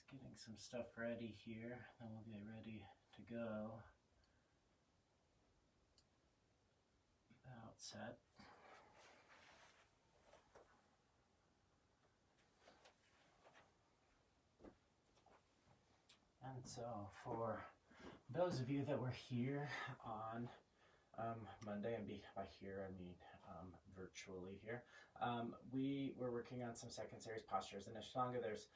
Just getting some stuff ready here, then we'll get ready to go. Outset. And so for those of you that were here on Monday, and by here I mean virtually here, we were working on some second series postures. In Ashtanga there's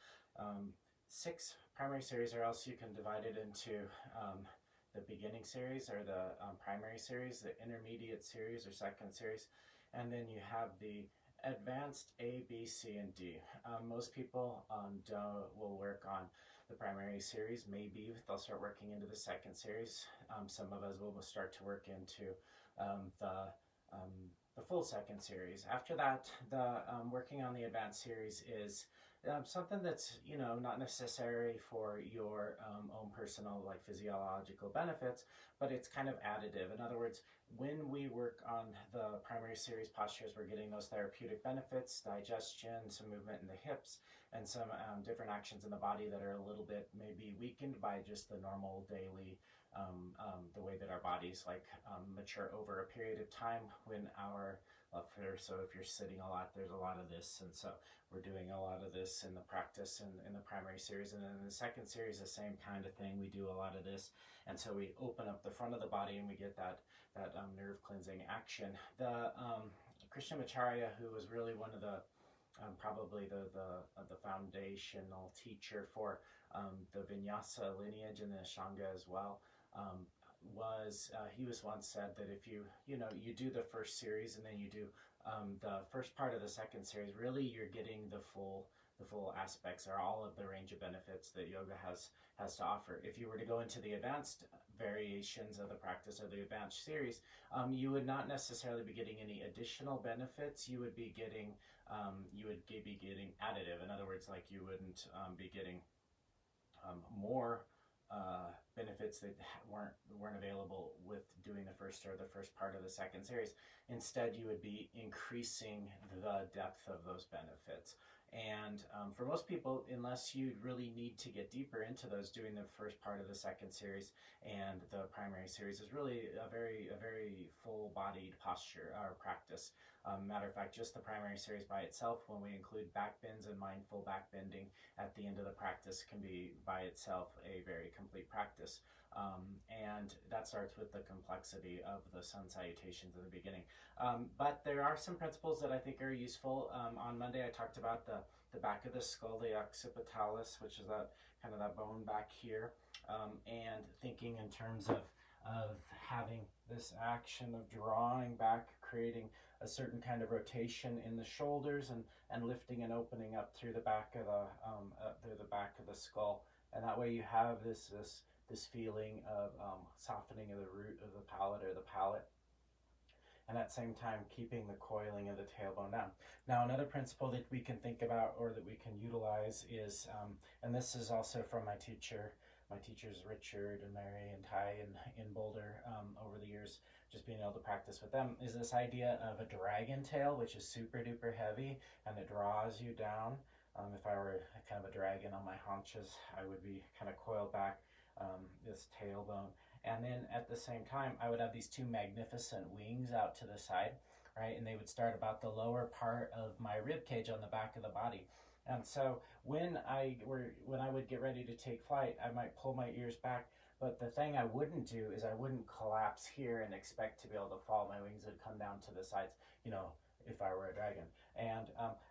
6 primary series, or else you can divide it into the beginning series or the primary series, the intermediate series or second series, and then you have the advanced A, B, C, and D. Most people will work on the primary series. Maybe they'll start working into the second series. Some of us will start to work into the full second series. After that, the working on the advanced series is something that's not necessary for your own personal physiological benefits, but it's kind of additive. In other words, when we work on the primary series postures, we're getting those therapeutic benefits, digestion, some movement in the hips, and some different actions in the body that are a little bit maybe weakened by just the normal daily the way that our bodies mature over a period of time when our so if you're sitting a lot, there's a lot of this, and so we're doing a lot of this in the practice and in the primary series. And then in the second series, the same kind of thing. We do a lot of this, and so we open up the front of the body and we get that nerve cleansing action. The Krishnamacharya, who was really one of the probably the foundational teacher for the vinyasa lineage and the Ashtanga as well, he was once said that if you do the first series and then you do the first part of the second series, really you're getting the full aspects or all of the range of benefits that yoga has to offer. If you were to go into the advanced variations of the practice or the advanced series, you would not necessarily be getting any additional benefits. You would be getting additive. In other words, you wouldn't be getting more benefits that weren't available with doing the first part of the second series. Instead, you would be increasing the depth of those benefits. And for most people, unless you really need to get deeper into those, doing the first part of the second series and the primary series is really a very full-bodied posture or practice. Matter of fact, just the primary series by itself, when we include backbends and mindful backbending at the end of the practice, can be by itself a very complete practice. And that starts with the complexity of the sun salutations in the beginning. But there are some principles that I think are useful. On Monday, I talked about the back of the skull, the occipitalis, which is that kind of that bone back here, and thinking in terms of having this action of drawing back, creating a certain kind of rotation in the shoulders, and lifting and opening up through the back of the skull, and that way you have this feeling of softening of the root of the palate or the palate, and at the same time keeping the coiling of the tailbone down. Now, another principle that we can think about or that we can utilize is, and this is also from my teachers Richard and Mary and Ty in Boulder over the years, just being able to practice with them, is this idea of a dragon tail, which is super duper heavy and it draws you down. If I were kind of a dragon on my haunches, I would be kind of coiled back, this tailbone. And then at the same time, I would have these 2 magnificent wings out to the side, right? And they would start about the lower part of my rib cage on the back of the body. And so when I would get ready to take flight, I might pull my ears back, but the thing I wouldn't do is I wouldn't collapse here and expect to be able to fall. My wings would come down to the sides, if I were a dragon. And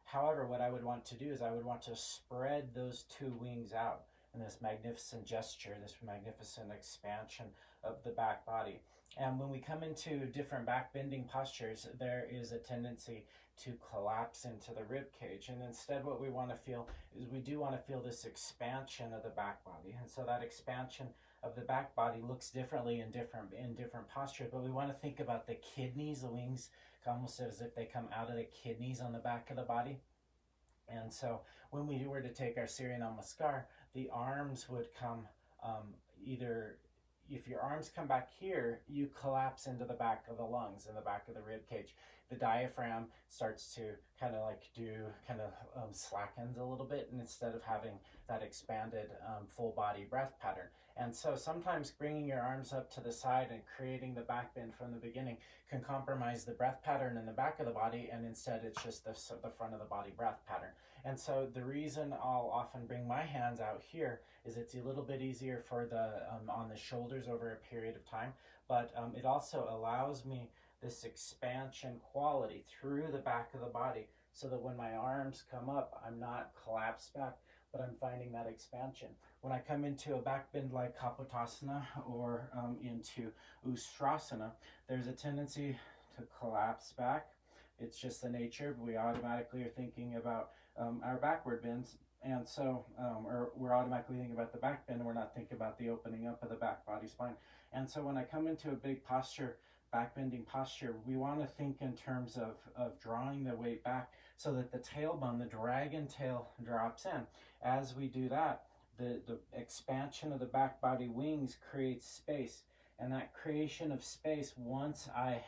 however, what I would want to do is I would want to spread those 2 wings out in this magnificent gesture, this magnificent expansion of the back body. And when we come into different back bending postures, there is a tendency to collapse into the rib cage. And instead, what we want to feel is we do want to feel this expansion of the back body. And so that expansion of the back body looks differently in different postures, but we want to think about the kidneys, the wings, almost as if they come out of the kidneys on the back of the body. And so when we were to take our Surya Namaskar, the arms would come either if your arms come back here, you collapse into the back of the lungs, in the back of the rib cage. The diaphragm starts to kind of like slackens a little bit, and instead of having that expanded full body breath pattern. And so sometimes bringing your arms up to the side and creating the back bend from the beginning can compromise the breath pattern in the back of the body, and instead it's just the front of the body breath pattern. And so the reason I'll often bring my hands out here is it's a little bit easier for the on the shoulders over a period of time, but it also allows me this expansion quality through the back of the body, so that when my arms come up, I'm not collapsed back, but I'm finding that expansion. When I come into a back bend like Kapotasana or into Ustrasana, there's a tendency to collapse back. It's just the nature. We automatically are thinking about our backward bends, and so or we're automatically thinking about the back bend, and we're not thinking about the opening up of the back body spine. And so when I come into a big posture, back bending posture, we want to think in terms of drawing the weight back so that the tailbone, the dragon tail, drops in. As we do that, the expansion of the back body wings creates space, and that creation of space, once I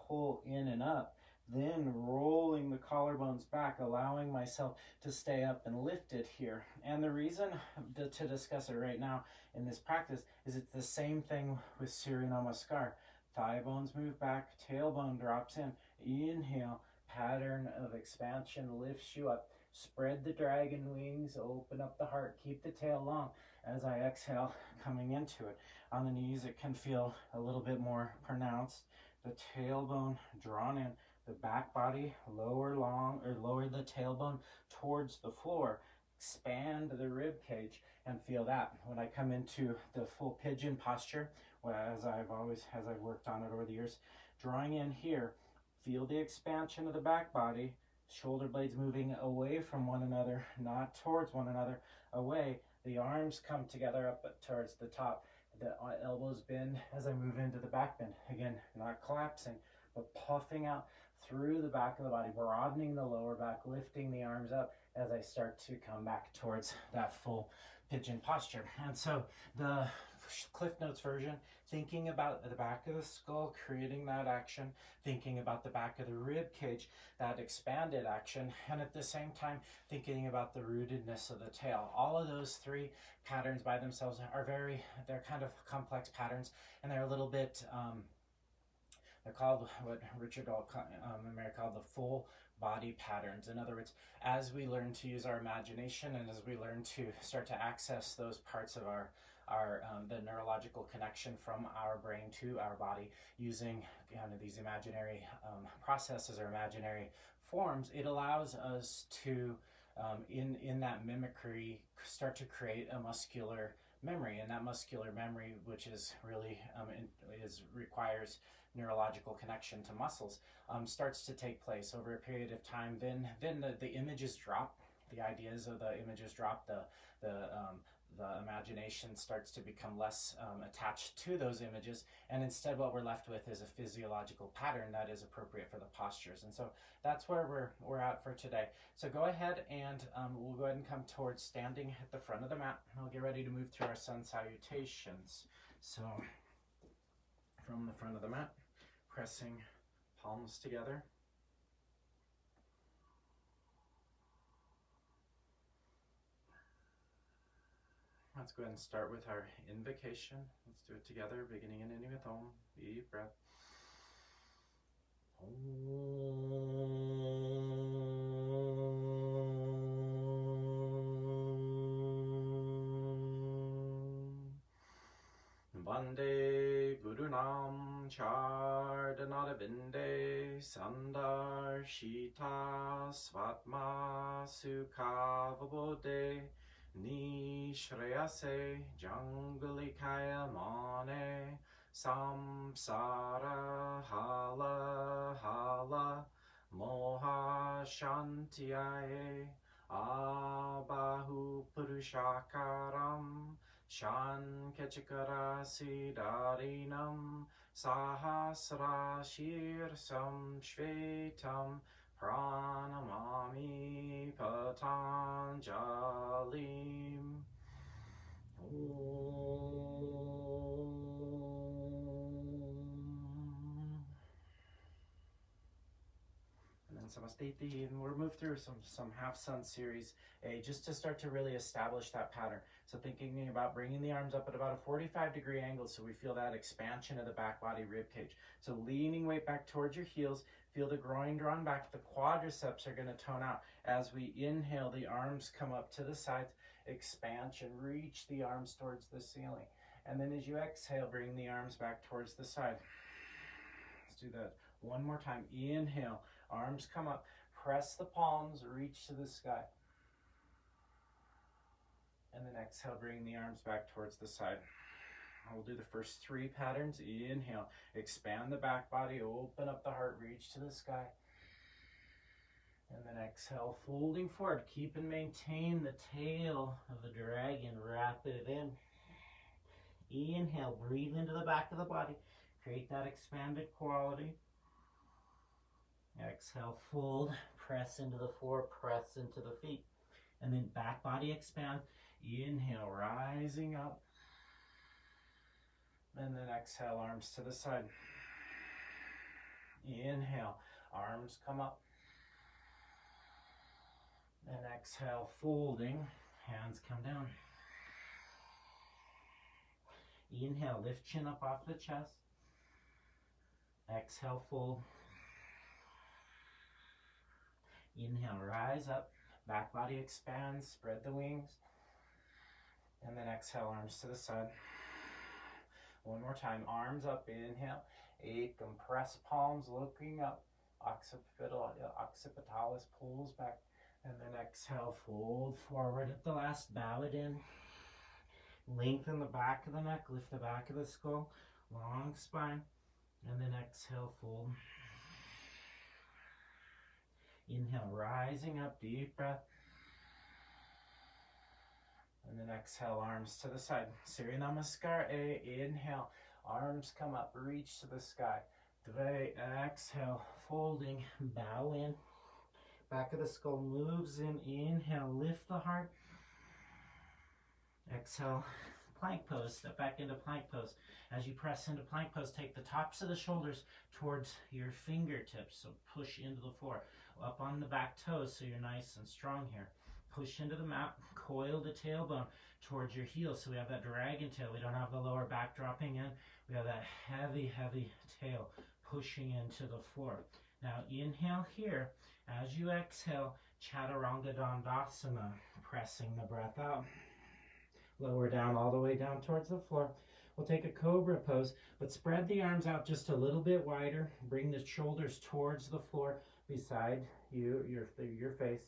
pull in and up, then rolling the collarbones back, allowing myself to stay up and lifted here. And the reason to discuss it right now in this practice is it's the same thing with Surya Namaskar. Thigh bones move back, tailbone drops in. Inhale, pattern of expansion lifts you up. Spread the dragon wings, open up the heart, keep the tail long. As I exhale, coming into it. On the knees, it can feel a little bit more pronounced. The tailbone drawn in, the back body lower the tailbone towards the floor. Expand the rib cage and feel that. When I come into the full pigeon posture, as I've worked on it over the years, drawing in here, feel the expansion of the back body, shoulder blades moving away from one another, not towards one another, away. The arms come together up towards the top. The elbows bend as I move into the back bend. Again, not collapsing, but puffing out through the back of the body, broadening the lower back, lifting the arms up as I start to come back towards that full pigeon posture. And so the Cliff Notes version, thinking about the back of the skull, creating that action, thinking about the back of the rib cage, that expanded action, and at the same time thinking about the rootedness of the tail. All of those three patterns by themselves they're kind of complex patterns, and they're a little bit they're called what Richard and Mary called the full body patterns. In other words, as we learn to use our imagination, and as we learn to start to access those parts of our the neurological connection from our brain to our body, using these imaginary processes or imaginary forms, it allows us to in that mimicry start to create a muscular memory, and that muscular memory, which is really requires neurological connection to muscles, starts to take place over a period of time. Then the images drop, the ideas of the images drop, the imagination starts to become less attached to those images, and instead what we're left with is a physiological pattern that is appropriate for the postures. And so that's where we're at for today. So go ahead and we'll go ahead and come towards standing at the front of the mat. We'll get ready to move through our sun salutations. So from the front of the mat, pressing palms together. Let's go ahead and start with our invocation. Let's do it together, beginning and ending with Om. Deep breath. Bande Gurunam Chardanadavinde Sandar Shita Svatma Sukhavabode Ni Shreyase Jangalikaya Mane Samsara Hala Hala Moha Shantiaye Abahu Purushakaram Shan Kechikara Siddharinam Sahasra Shirsam Shvetam Pranamami Patanjalim. Om. Samastiti, and we'll move through some half sun series just to start to really establish that pattern. So thinking about bringing the arms up at about a 45-degree angle so we feel that expansion of the back body rib cage. So leaning weight back towards your heels, feel the groin drawn back, the quadriceps are going to tone out. As we inhale, the arms come up to the sides, expansion, reach the arms towards the ceiling. And then as you exhale, bring the arms back towards the side. Let's do that one more time. Inhale, arms come up, press the palms, reach to the sky. And then exhale, bring the arms back towards the side. We'll do the first 3 patterns. Inhale, expand the back body, open up the heart, reach to the sky. And then exhale, folding forward. Keep and maintain the tail of the dragon. Wrap it in. Inhale, breathe into the back of the body. Create that expanded quality. Exhale, fold, press into the floor, press into the feet. And then back body expand. Inhale, rising up. And then exhale, arms to the side. Inhale, arms come up. And exhale, folding, hands come down. Inhale, lift chin up off the chest. Exhale, fold. Inhale, rise up. Back body expands, spread the wings. And then exhale, arms to the side. One more time, arms up, inhale. Compress palms, looking up. Occipitalis pulls back. And then exhale, fold forward at the last, bow it in. Lengthen the back of the neck, lift the back of the skull, long spine. And then exhale, fold. Inhale, rising up, deep breath. And then exhale, arms to the side. Surya Namaskar, inhale, arms come up, reach to the sky. Dve, exhale, folding, bow in. Back of the skull moves in, inhale, lift the heart. Exhale, plank pose, step back into plank pose. As you press into plank pose, take the tops of the shoulders towards your fingertips. So push into the floor, up on the back toes so you're nice and strong here. Push into the mat, coil the tailbone towards your heels. So we have that dragon tail. We don't have the lower back dropping in. We have that heavy, heavy tail pushing into the floor. Now inhale here. As you exhale, Chaturanga Dandasana, pressing the breath out. Lower down all the way down towards the floor. We'll take a Cobra Pose, but spread the arms out just a little bit wider. Bring the shoulders towards the floor beside you, your face.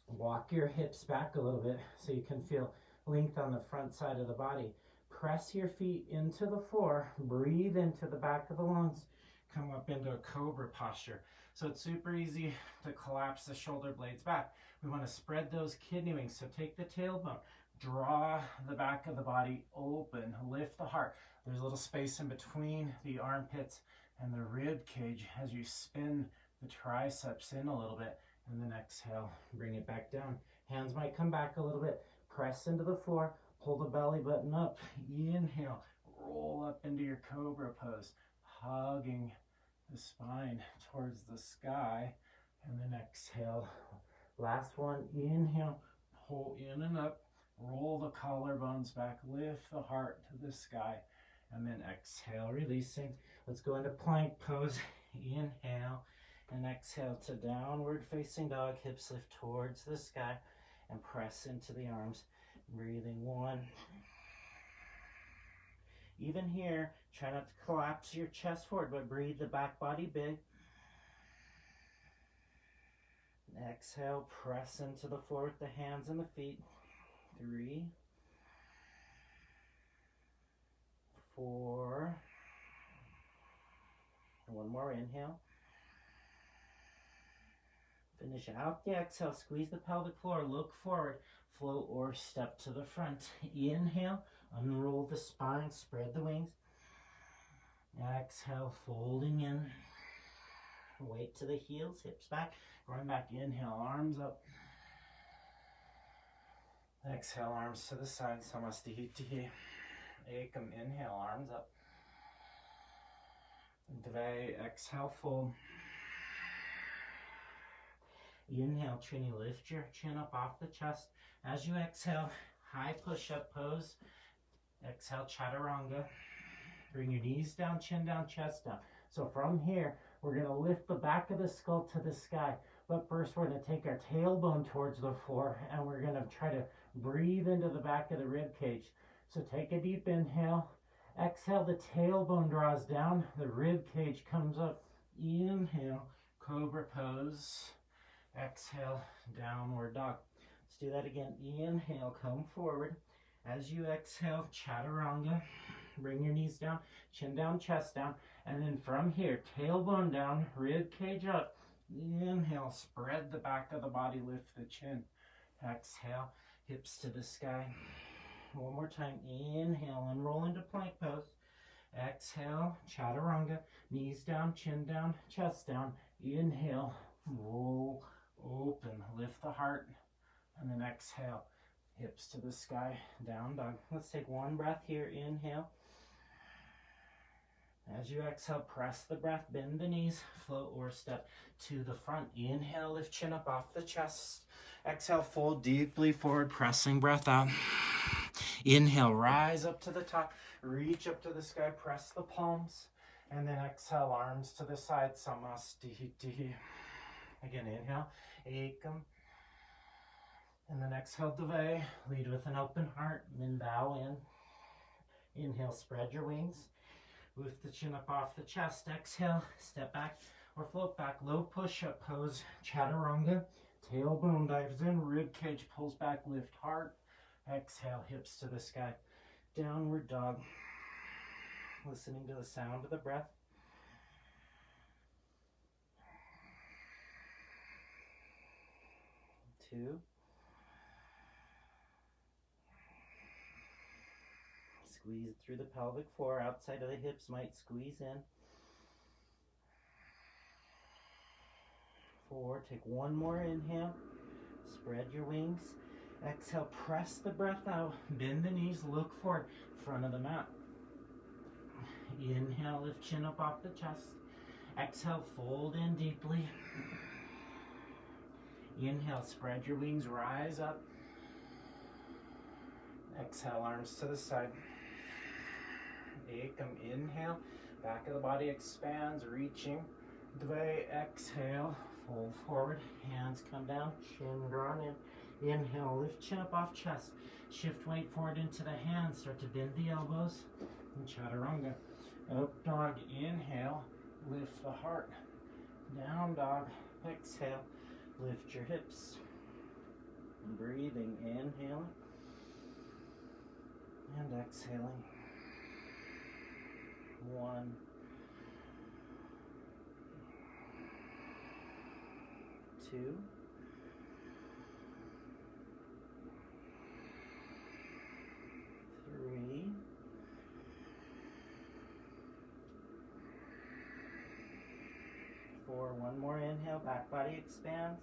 Walk your hips back a little bit so you can feel length on the front side of the body. Press your feet into the floor. Breathe into the back of the lungs. Come up into a Cobra posture. So it's super easy to collapse the shoulder blades back. We want to spread those kidney wings. So take the tailbone, draw the back of the body open, lift the heart. There's a little space in between the armpits and the rib cage as you spin the triceps in a little bit. And then exhale, bring it back down. Hands might come back a little bit. Press into the floor, pull the belly button up. Inhale, roll up into your Cobra Pose, hugging the spine towards the sky. And then exhale. Last one, inhale, pull in and up, roll the collarbones back, lift the heart to the sky. And then exhale, releasing. Let's go into plank pose. Inhale. And exhale to downward facing dog, hips lift towards the sky and press into the arms. Breathing 1. Even here, try not to collapse your chest forward, but breathe the back body big. Exhale, press into the floor with the hands and the feet. 3, 4. One more inhale. Finish out the exhale, squeeze the pelvic floor, look forward, float or step to the front. Inhale, unroll the spine, spread the wings. Exhale, folding in. Weight to the heels, hips back. Going back, inhale, arms up. Exhale, arms to the side, samastihiti. Ekam, inhale, arms up. Dve, exhale, fold. Inhale, Trini, lift your chin up off the chest. As you exhale, high push-up pose. Exhale, chaturanga. Bring your knees down, chin down, chest down. So from here, we're going to lift the back of the skull to the sky. But first, we're going to take our tailbone towards the floor, and we're going to try to breathe into the back of the rib cage. So take a deep inhale. Exhale, the tailbone draws down. The rib cage comes up. Inhale, Cobra Pose. Exhale, downward dog. Let's do that again. Inhale, come forward. As you exhale, chaturanga. Bring your knees down, chin down, chest down. And then from here, tailbone down, rib cage up. Inhale, spread the back of the body, lift the chin. Exhale, hips to the sky. One more time. Inhale, unroll into plank pose. Exhale, chaturanga. Knees down, chin down, chest down. Inhale, roll, open, lift the heart. And then exhale, hips to the sky, down dog. Let's take one breath here. Inhale. As you exhale, press the breath, bend the knees, float or step to the front. Inhale, lift chin up off the chest. Exhale, fold deeply forward, pressing breath out. Inhale, rise up to the top, reach up to the sky, press the palms, and then exhale, arms to the side, samastiti. Again, inhale, ekam, and then exhale, dve, lead with an open heart, then bow in. Inhale, spread your wings. Lift the chin up off the chest. Exhale, step back or float back. Low push-up pose, chaturanga. Tailbone dives in, rib cage pulls back, lift heart. Exhale, hips to the sky. Downward dog. Listening to the sound of the breath. Two. Squeeze through the pelvic floor, outside of the hips might squeeze in. 4, take one more inhale, spread your wings. Exhale, press the breath out, bend the knees, look forward, front of the mat. Inhale, lift chin up off the chest. Exhale, fold in deeply. Inhale, spread your wings, rise up. Exhale, arms to the side. Ekam, inhale, back of the body expands, reaching. Dve, exhale, fold forward, hands come down, chin drawn in. Inhale, lift chin up off chest. Shift weight forward into the hands, start to bend the elbows. And chaturanga. Up dog, inhale, lift the heart. Down dog, exhale, lift your hips. Breathing, inhaling and exhaling. 1, 2, 3, 4. One more inhale, back body expands.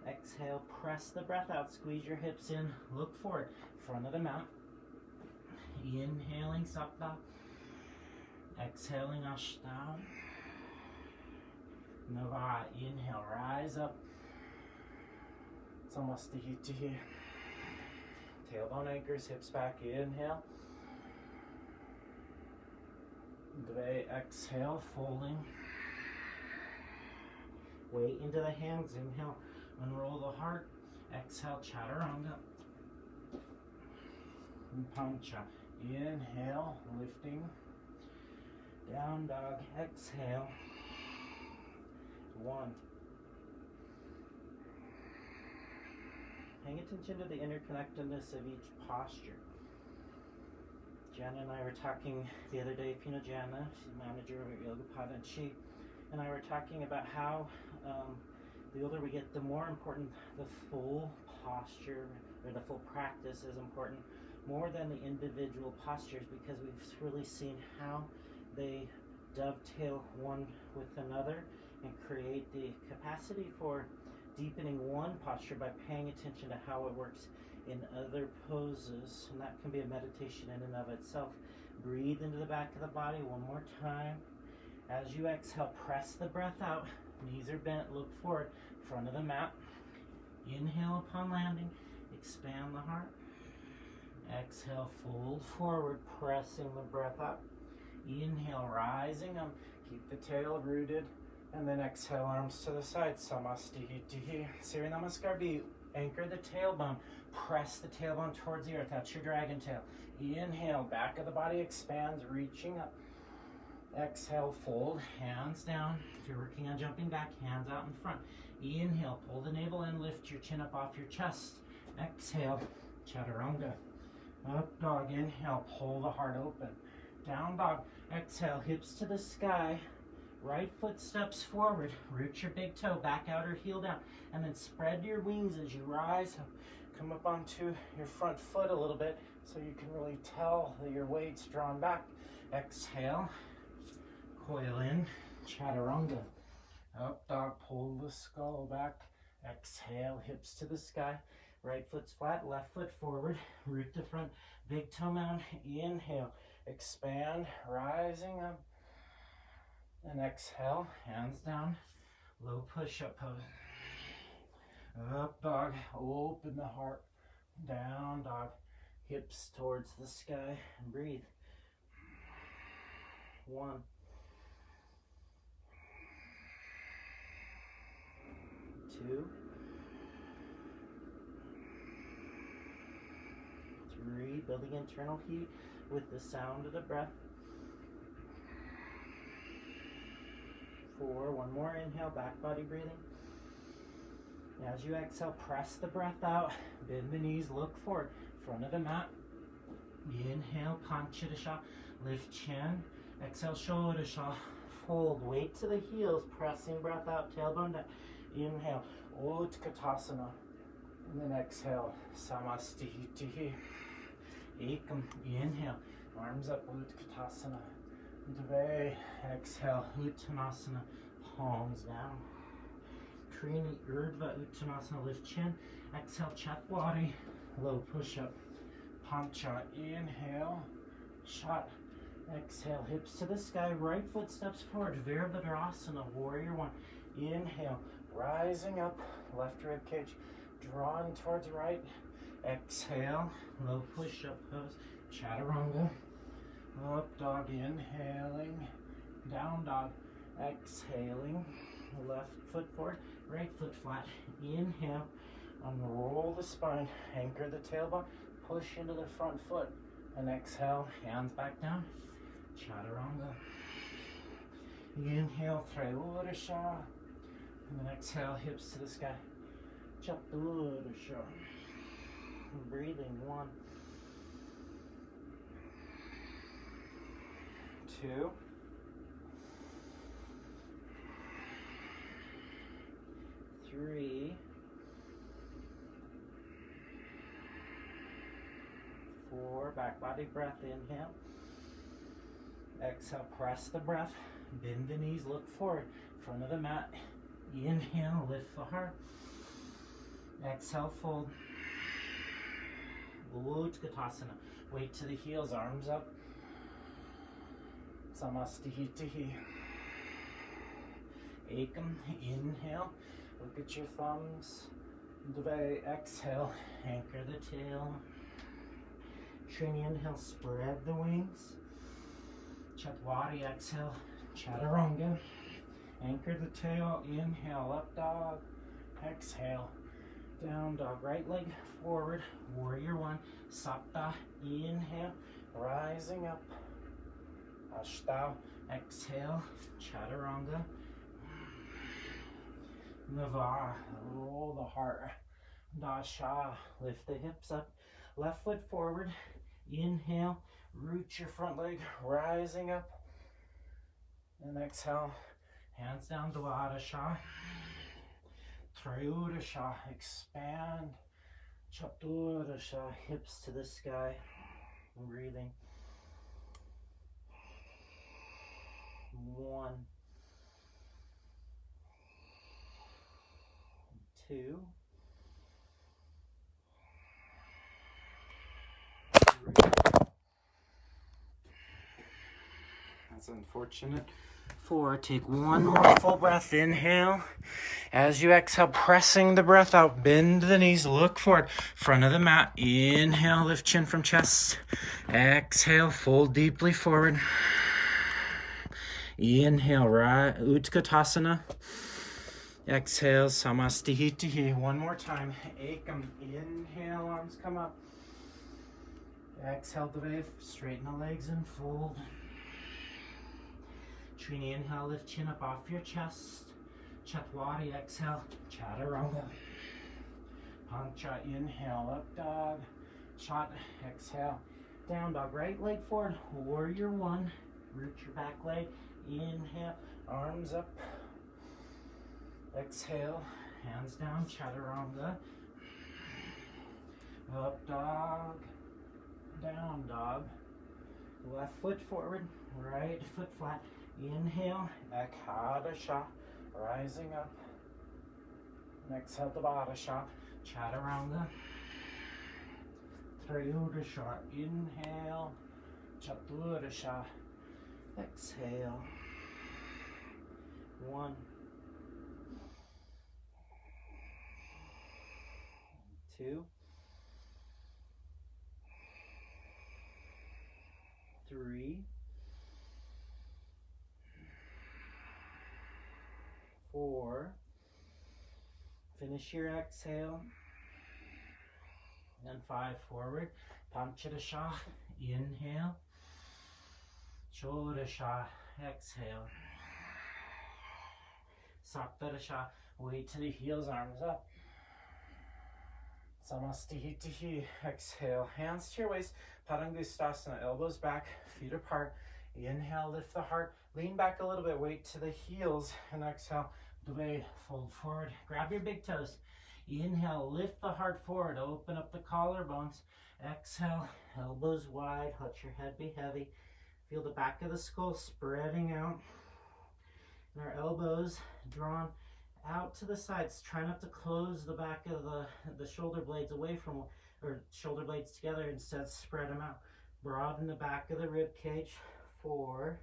Exhale, press the breath out, squeeze your hips in, look forward, front of the mat. Inhaling, sapta. Exhaling, Ashtanga. Nava, inhale, rise up. Samastiti. Tailbone anchors, hips back, inhale. Dve, exhale, folding. Weight into the hands, inhale, unroll the heart. Exhale, chaturanga. Pancha. Inhale, lifting. Down dog, exhale. 1. Paying attention to the interconnectedness of each posture. Jana and I were talking the other day, Pino Jana, she's manager of YogaPod, and she and I were talking about how the older we get, the more important the full posture or the full practice is important, more than the individual postures, because we've really seen how they dovetail one with another and create the capacity for deepening one posture by paying attention to how it works in other poses, and that can be a meditation in and of itself. Breathe into the back of the body one more time. As you exhale, press the breath out, Knees are bent, look forward, front of the mat. Inhale upon landing, expand the heart. Exhale, fold forward, pressing the breath up. Inhale, rising up, keep the tail rooted, and then exhale, arms to the side, Samastitihi. Surya Namaskar B, anchor the tailbone, press the tailbone towards the earth, that's your dragon tail. Inhale, back of the body expands, reaching up. Exhale, fold, hands down. If you're working on jumping back, hands out in front. Inhale, pull the navel in, lift your chin up off your chest. Exhale, Chaturanga. Up dog, inhale, pull the heart open. Down dog, exhale, hips to the sky. Right foot steps forward, root your big toe, back outer heel down, and then spread your wings as you rise up. Come up onto your front foot a little bit so you can really tell that your weight's drawn back. Exhale, coil in, Chaturanga. Up dog, pull the skull back. Exhale, hips to the sky. Right foot's flat, left foot forward, root the front, big toe mound. Inhale, expand, rising up. And exhale, hands down, low push-up pose. Up dog, open the heart. Down dog, hips towards the sky, and breathe. 1, 2, 3, building internal heat with the sound of the breath. 4, one more inhale, back body breathing. As you exhale, press the breath out, bend the knees, look forward, front of the mat. Inhale, Panchadasha, lift chin. Exhale, Shodana, fold, weight to the heels, pressing breath out, tailbone down. Inhale, Utkatasana, and then exhale, Samastitihi. Ekam, inhale, arms up, Utkatasana. Dve, exhale, Uttanasana, palms down. Trini, Urdhva, Uttanasana, lift chin. Exhale, Chaturanga, low push-up. Pancha, inhale, shot. Exhale, hips to the sky, right foot steps forward. Virabhadrasana, warrior 1. Inhale, rising up, left rib cage, drawn towards right. Exhale, low push-up pose, Chaturanga. Up dog, inhaling, down dog, exhaling, left foot forward, right foot flat. Inhale, unroll the spine, anchor the tailbone, push into the front foot, and exhale, hands back down, Chaturanga. Inhale, Trikonasana, and then exhale, hips to the sky, Chaturanga. Breathing, 1, 2, 3, 4, back body breath, inhale. Exhale, press the breath, bend the knees, look forward, front of the mat. Inhale, lift the heart. Exhale, fold. Utkatasana, weight to the heels, arms up. Samastitihi. Ekam, inhale, look at your thumbs. Dve, exhale, anchor the tail. Trini, inhale, spread the wings. Chaturanga, exhale, Chaturanga. Anchor the tail, inhale, up dog. Exhale, down dog, right leg forward, warrior 1. Sapta, inhale, rising up. Ashta, exhale, Chaturanga. Nava, roll the heart. Dasha, lift the hips up. Left foot forward. Inhale, root your front leg, rising up. And exhale, hands down, Dvadasha. Trayudasha, expand. Chaturasha, hips to the sky. Breathing. 1, 2, 3. That's That's unfortunate. 4, take one more full breath. Inhale. As you exhale, pressing the breath out, bend the knees, look forward, front of the mat. Inhale, lift chin from chest. Exhale, fold deeply forward. Inhale, right, Utkatasana. Exhale, Samastihitihi. One more time. Ekam. Inhale, arms come up. Exhale, Dve. Straighten the legs and fold. Trini, inhale, lift chin up off your chest. Chatwari, exhale, Chaturanga. Pancha, inhale, up dog. Chat, exhale, down dog. Right leg forward, warrior one. Root your back leg. Inhale, arms up. Exhale, hands down, Chaturanga. Up dog, down dog. Left foot forward, right foot flat. Inhale, Ekadasha, rising up. And exhale, Dabadasha, Chaturanga. Trayudasha, inhale, Chaturasha, exhale. 1, 2, 3, 4. Finish your exhale. And 5, forward. Panchadasha, inhale. Chodasha, exhale. Saptadasha, weight to the heels, arms up. Samastihitihi, exhale. Hands to your waist. Padangustasana, elbows back, feet apart. Inhale, lift the heart. Lean back a little bit, weight to the heels. And exhale, Dve, fold forward. Grab your big toes. Inhale, lift the heart forward. Open up the collarbones. Exhale, elbows wide. Let your head be heavy. Feel the back of the skull spreading out. And our elbows drawn out to the sides. Try not to close the back of the shoulder blades away from, or shoulder blades together. Instead, spread them out. Broaden the back of the rib cage. 4,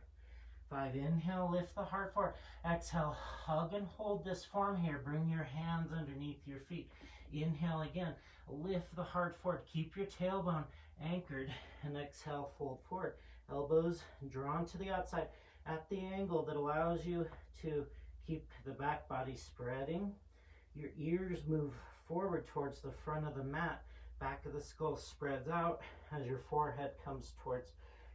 5, inhale, lift the heart forward. Exhale, hug and hold this form here. Bring your hands underneath your feet. Inhale again, lift the heart forward. Keep your tailbone anchored. And exhale, fold forward. Elbows drawn to the outside at the angle that allows you to keep the back body spreading. Your ears move forward towards the front of the mat. Back of the skull spreads out as your forehead comes towards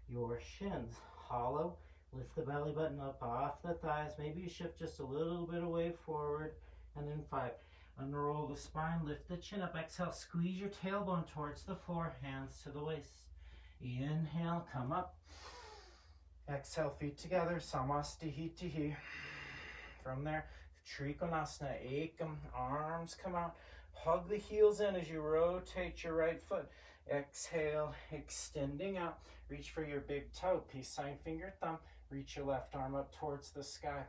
your shins. Hollow. Lift the belly button up off the thighs. Maybe you shift just a little bit away forward. And then 5. Unroll the spine. Lift the chin up. Exhale. Squeeze your tailbone towards the floor. Hands to the waist. Inhale. Come up. Exhale. Feet together. Samastihitihi. From there, Trikonasana. Ekam. Arms come out. Hug the heels in as you rotate your right foot. Exhale. Extending out. Reach for your big toe. Peace sign, finger, thumb. Reach your left arm up towards the sky.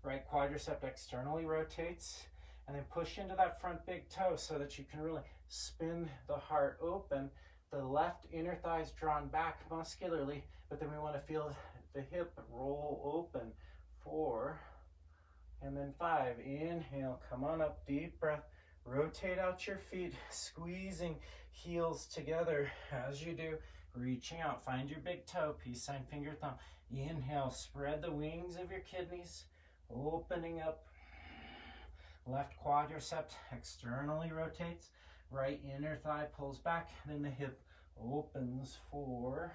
Right quadricep externally rotates. And then push into that front big toe so that you can really spin the heart open. The left inner thigh is drawn back muscularly, but then we want to feel the hip roll open. 4, and then 5. Inhale, come on up, deep breath. Rotate out your feet, squeezing heels together as you do. Reaching out, find your big toe, peace sign, finger, thumb. Inhale, spread the wings of your kidneys, opening up. Left quadricep externally rotates. Right inner thigh pulls back, then the hip opens. 4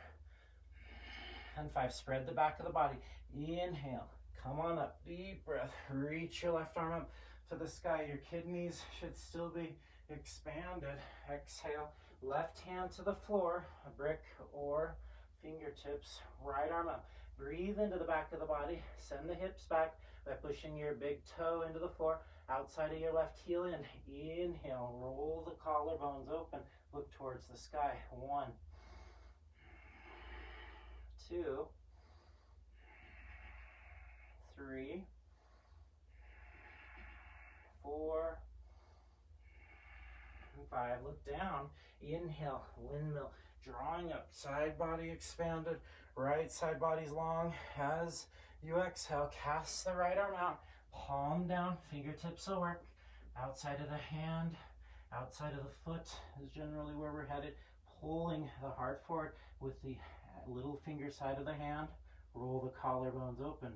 and 5. Spread the back of the body. Inhale, come on up, deep breath. Reach your left arm up to the sky. Your kidneys should still be expanded. Exhale, left hand to the floor, a brick or fingertips. Right arm up. Breathe into the back of the body. Send the hips back by pushing your big toe into the floor. Outside of your left heel in. Inhale, roll the collarbones open. Look towards the sky. 1, 2, 3, 4, and 5. Look down. Inhale, windmill. Drawing up, side body expanded. Right side body's long. As you exhale, cast the right arm out, palm down, fingertips will work. Outside of the hand, outside of the foot is generally where we're headed. Pulling the heart forward with the little finger side of the hand. Roll the collarbones open.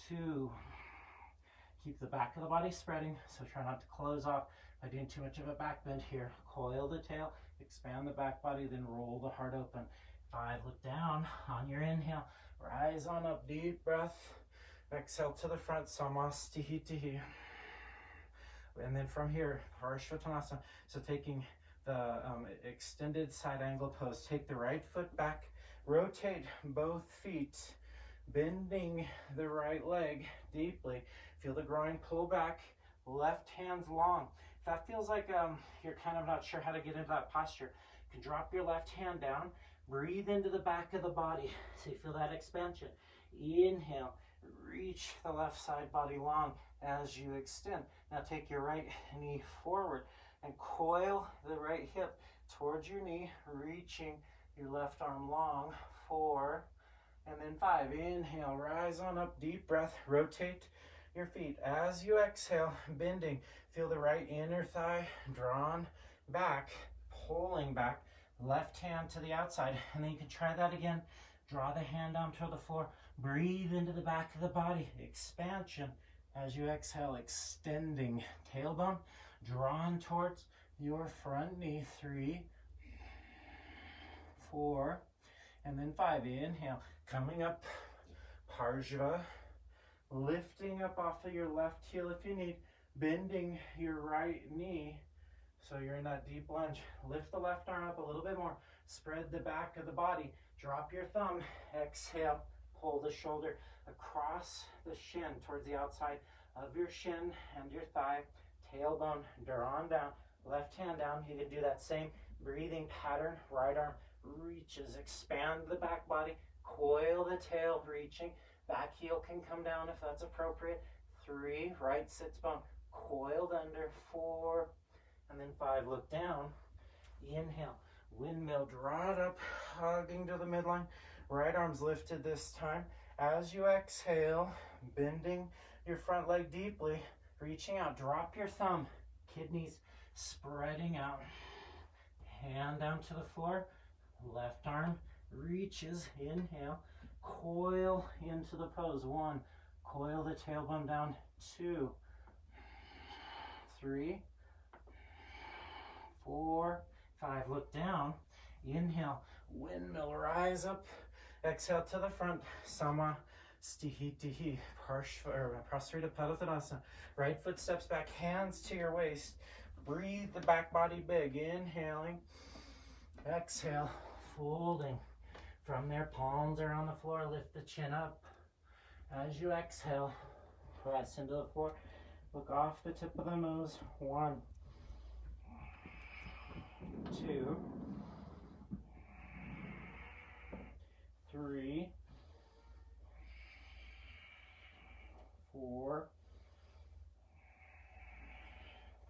2. Keep the back of the body spreading, so try not to close off by doing too much of a back bend here. Coil the tail, expand the back body, then roll the heart open. 5, look down on your inhale. Rise on up, deep breath. Exhale to the front, Samastihitihi. And then from here, Parshvatanasana. So taking the extended side angle pose. Take the right foot back, rotate both feet, bending the right leg deeply. Feel the groin pull back, left hand's long. If that feels like you're kind of not sure how to get into that posture, you can drop your left hand down, breathe into the back of the body so you feel that expansion. Inhale, reach the left side body long as you extend. Now take your right knee forward and coil the right hip towards your knee, reaching your left arm long. 4, and then 5. Inhale, rise on up, deep breath, rotate your feet. As you exhale, bending, feel the right inner thigh drawn back, pulling back, left hand to the outside, and then you can try that again. Draw the hand down toward the floor, breathe into the back of the body, expansion. As you exhale, extending, tailbone drawn towards your front knee. 3, 4, and then 5. Inhale, coming up, Parshva, lifting up off of your left heel if you need, bending your right knee so you're in that deep lunge. Lift the left arm up a little bit more, spread the back of the body, drop your thumb, exhale, pull the shoulder across the shin towards the outside of your shin and your thigh, tailbone drawn down, left hand down. You can do that same breathing pattern. Right arm reaches, expand the back body, coil the tail, reaching. Back heel can come down if that's appropriate. 3, right sits bone coiled under. 4, and then 5, look down. Inhale, windmill, draw it up, hugging to the midline. Right arm's lifted this time. As you exhale, bending your front leg deeply, reaching out, drop your thumb, kidneys spreading out. Hand down to the floor, left arm reaches, inhale, coil into the pose. 1, coil the tailbone down. 2, 3, 4, 5, look down. Inhale, windmill, rise up. Exhale to the front, Samastihitihi, Prostrate Padottanasana. Right foot steps back, hands to your waist. Breathe the back body big, inhaling. Exhale, folding. From there, palms are on the floor, lift the chin up. As you exhale, press into the floor. Look off the tip of the nose. 1, 2, 3, 4,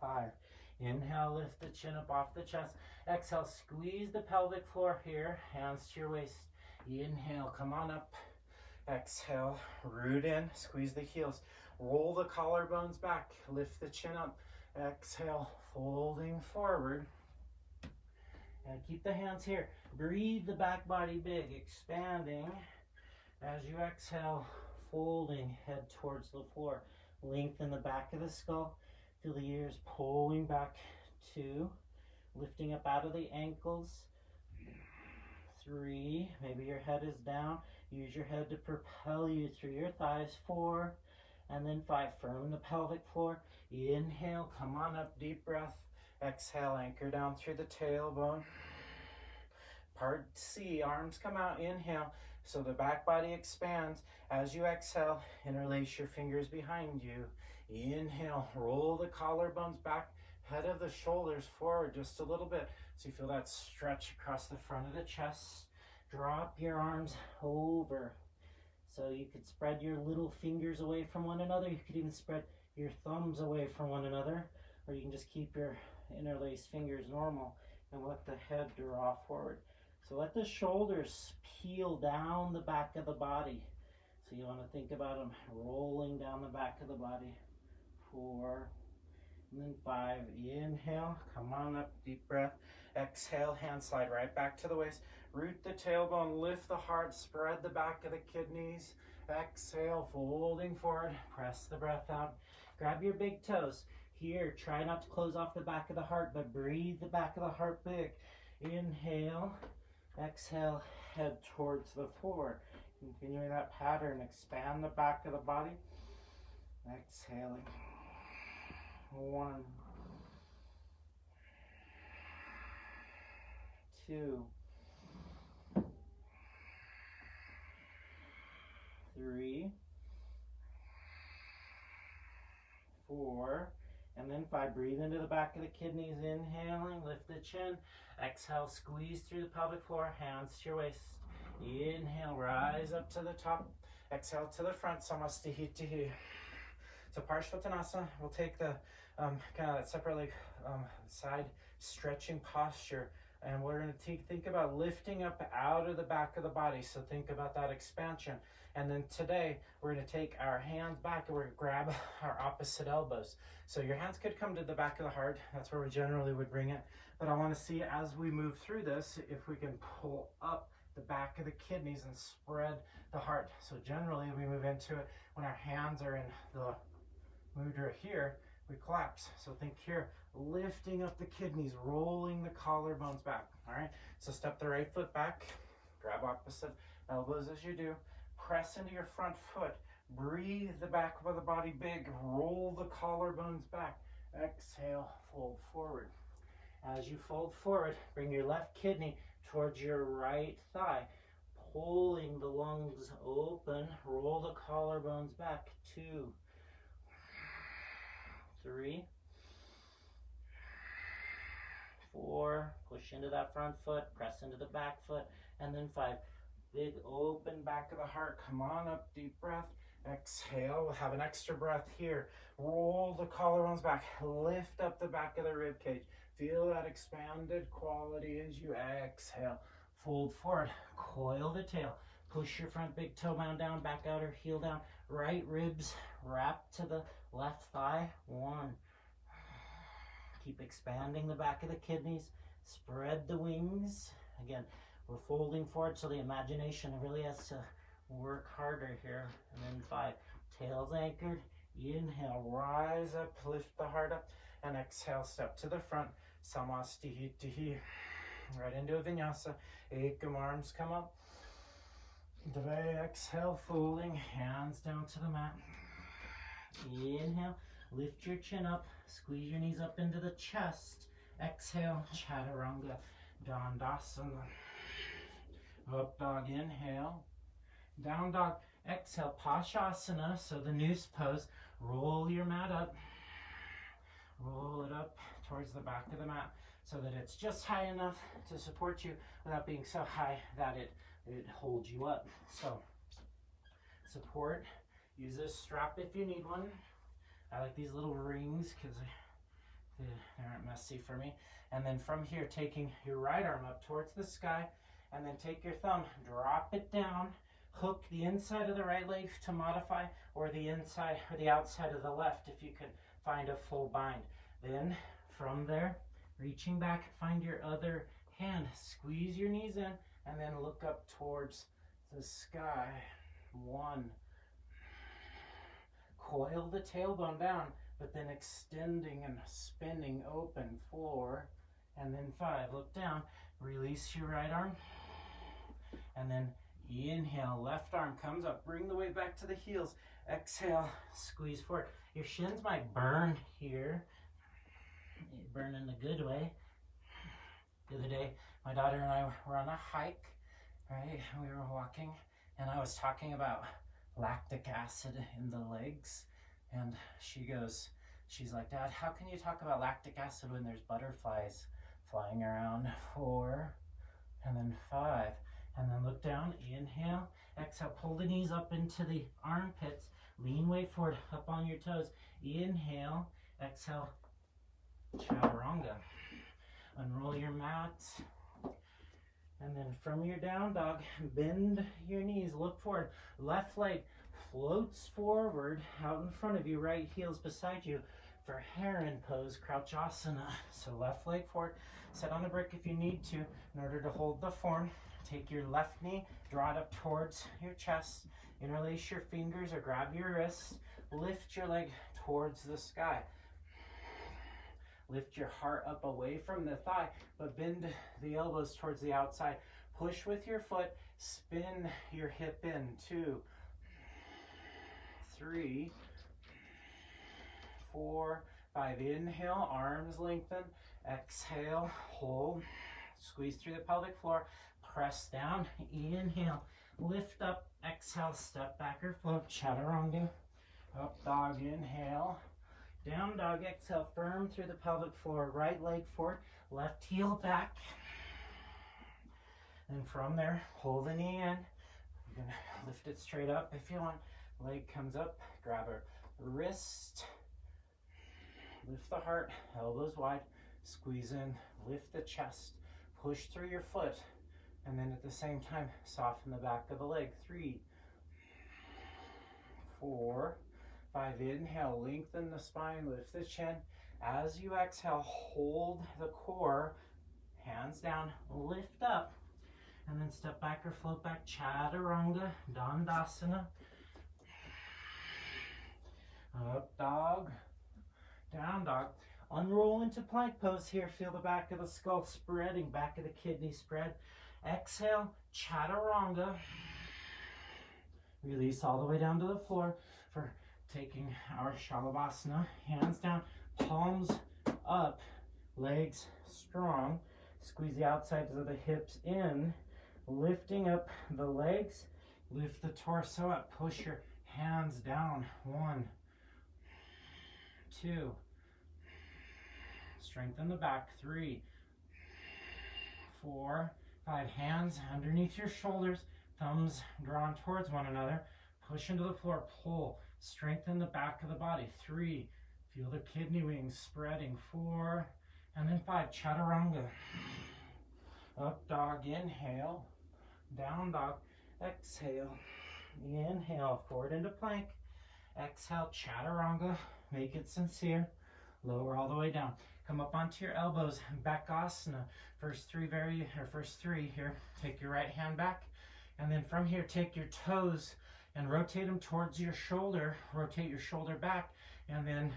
5. Inhale, lift the chin up off the chest. Exhale, squeeze the pelvic floor here, hands to your waist. Inhale, come on up. Exhale, root in, squeeze the heels. Roll the collarbones back, lift the chin up. Exhale, folding forward. And keep the hands here. Breathe the back body big, expanding. As you exhale, folding, head towards the floor. Lengthen the back of the skull. Feel the ears pulling back. 2, lifting up out of the ankles. 3, maybe your head is down. Use your head to propel you through your thighs. 4, and then 5, firm the pelvic floor. Inhale, come on up, deep breath. Exhale, anchor down through the tailbone. Part C, arms come out, inhale. So the back body expands. As you exhale, interlace your fingers behind you. Inhale, roll the collarbones back, head of the shoulders forward just a little bit. So you feel that stretch across the front of the chest. Drop your arms over. So you could spread your little fingers away from one another. You could even spread your thumbs away from one another. Or you can just keep your interlaced fingers normal and let the head draw forward. So let the shoulders peel down the back of the body. So you want to think about them rolling down the back of the body. 4, and then 5. Inhale, come on up, deep breath. Exhale, hand slide right back to the waist. Root the tailbone, lift the heart, spread the back of the kidneys. Exhale, folding forward, press the breath out. Grab your big toes. Here, try not to close off the back of the heart, but breathe the back of the heart big. Inhale, exhale, head towards the floor. Continuing that pattern, expand the back of the body. Exhaling. 1, 2, 3, 4, and then 5. Breathe into the back of the kidneys, inhaling, lift the chin. Exhale, squeeze through the pelvic floor, hands to your waist. Inhale, rise up to the top. Exhale to the front, Samastihitihi. So Parshvattanasana, we'll take the kind of that separate leg side stretching posture, and we're going to think about lifting up out of the back of the body. So think about that expansion. And then today we're going to take our hands back and we're going to grab our opposite elbows. So your hands could come to the back of the heart. That's where we generally would bring it. But I want to see as we move through this, if we can pull up the back of the kidneys and spread the heart. So generally we move into it when our hands are in the mudra here, we collapse. So think here, lifting up the kidneys, rolling the collarbones back. All right, so step the right foot back, grab opposite elbows as you do, press into your front foot, breathe the back of the body big, roll the collarbones back, exhale, fold forward. As you fold forward, bring your left kidney towards your right thigh, pulling the lungs open, roll the collarbones back. 2, 3, 4, push into that front foot, press into the back foot, and then 5. Big open back of the heart. Come on up, deep breath. Exhale, we'll have an extra breath here. Roll the collarbones back, lift up the back of the rib cage. Feel that expanded quality as you exhale. Fold forward, coil the tail. Push your front big toe mound down, back outer heel down. Right ribs wrap to the left thigh. 1. Keep expanding the back of the kidneys. Spread the wings. Again, we're folding forward, so the imagination really has to work harder here. And then 5. Tails anchored. Inhale, rise up, lift the heart up. And exhale, step to the front. Samastihitihi. Right into a vinyasa. Ekam, arms come up. Dve, exhale, folding, hands down to the mat. Inhale, lift your chin up, squeeze your knees up into the chest. Exhale, chaturanga, dandasana. Up dog, inhale. Down dog, exhale, pashasana, so the noose pose. Roll your mat up. Roll it up towards the back of the mat so that it's just high enough to support you without being so high that it holds you up. So support, use this strap if you need one. I like these little rings because they aren't messy for me. And then from here, taking your right arm up towards the sky, and then take your thumb, drop it down, hook the inside of the right leg to modify, or the inside or the outside of the left if you can find a full bind. Then from there, reaching back, find your other hand, squeeze your knees in, and then look up towards the sky. 1. Coil the tailbone down, but then extending and spinning open. 4. And then 5. Look down, release your right arm, and then inhale, left arm comes up, bring the weight back to the heels. Exhale, squeeze forward. Your shins might burn here, burn in a good way. The other day, my daughter and I were on a hike, right? We were walking, and I was talking about lactic acid in the legs, and she's like, Dad, how can you talk about lactic acid when there's butterflies flying around? 4, and then 5, and then look down, inhale, exhale, pull the knees up into the armpits, lean way forward, up on your toes, inhale, exhale, chaturanga. Unroll your mat, And then from your down dog, bend your knees, look forward. Left leg floats forward out in front of you, right heel's beside you for Heron Pose, Crouch Asana. So left leg forward, sit on the brick if you need to in order to hold the form. Take your left knee, draw it up towards your chest, interlace your fingers or grab your wrists, lift your leg towards the sky. Lift your heart up away from the thigh, but bend the elbows towards the outside. Push with your foot, spin your hip in. 2, 3, 4, 5. Inhale, arms lengthen. Exhale, hold. Squeeze through the pelvic floor. Press down. Inhale, lift up. Exhale, step back or float. Chaturanga. Up dog, inhale. Down dog, exhale, firm through the pelvic floor. Right leg forward, left heel back. And from there, pull the knee in. You're gonna lift it straight up if you want. Leg comes up, grab a wrist. Lift the heart, elbows wide. Squeeze in, lift the chest. Push through your foot. And then at the same time, soften the back of the leg. 3, 4, 5. Inhale, lengthen the spine, lift the chin. As you exhale, hold the core, hands down, lift up, and then step back or float back. Chaturanga, Dandasana. Up dog, down dog. Unroll into plank pose here. Feel the back of the skull spreading, back of the kidney spread. Exhale, chaturanga. Release all the way down to the floor for taking our Shalabhasana. Hands down, palms up, legs strong. Squeeze the outsides of the hips in, lifting up the legs. Lift the torso up, push your hands down. 1, 2. Strengthen the back. 3, 4, 5. Hands underneath your shoulders, thumbs drawn towards one another. Push into the floor, pull. Strengthen the back of the body. 3, feel the kidney wings spreading. 4, and then 5. Chaturanga. Up dog, inhale. Down dog, exhale. Inhale, forward into plank. Exhale, chaturanga. Make it sincere. Lower all the way down. Come up onto your elbows, back asana. First three here. Take your right hand back, and then from here, take your toes and rotate them towards your shoulder. Rotate your shoulder back, and then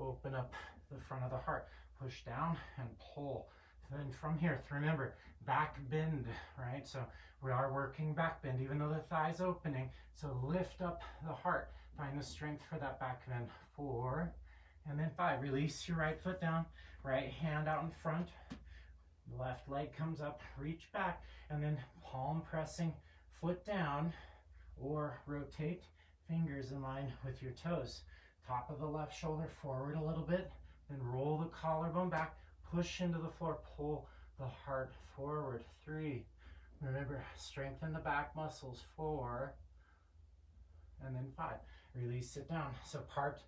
open up the front of the heart. Push down and pull. Then from here, remember, back bend, right? So we are working back bend, even though the thigh's opening. So lift up the heart. Find the strength for that back bend. 4, and then 5. Release your right foot down. Right hand out in front. Left leg comes up. Reach back, and then palm pressing, foot down, or rotate fingers in line with your toes. Top of the left shoulder forward a little bit, then roll the collarbone back, push into the floor, pull the heart forward. 3, remember, strengthen the back muscles. 4, and then 5. Release it down. So part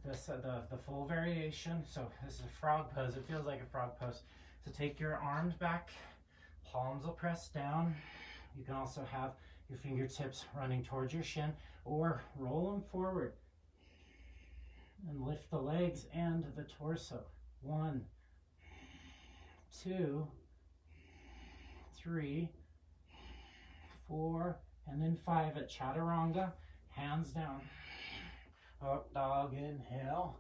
this the full variation. So this is a frog pose. It feels like a frog pose. So take your arms back, palms will press down. You can also have your fingertips running towards your shin, or roll them forward and lift the legs and the torso. 1, 2, 3, 4, and then 5 at chaturanga. Hands down. Up dog, inhale.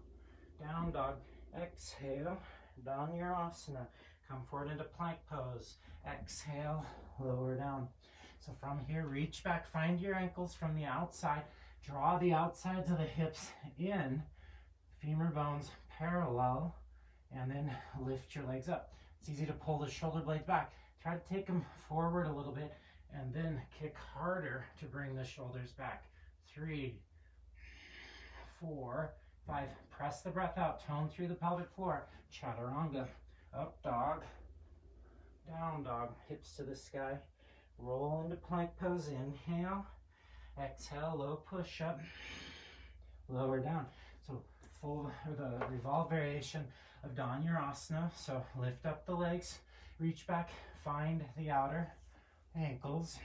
Down dog, exhale. Dhanurasana. Come forward into plank pose. Exhale, lower down. So from here, reach back, find your ankles from the outside. Draw the outsides of the hips in. Femur bones parallel. And then lift your legs up. It's easy to pull the shoulder blades back. Try to take them forward a little bit, and then kick harder to bring the shoulders back. 3, 4, 5. Press the breath out. Tone through the pelvic floor. Chaturanga. Up dog. Down dog. Hips to the sky. Roll into plank pose. Inhale. Exhale. Low push up. Lower down. So full or the revolve variation of Dhanurasana. So lift up the legs. Reach back. Find the outer. ankles.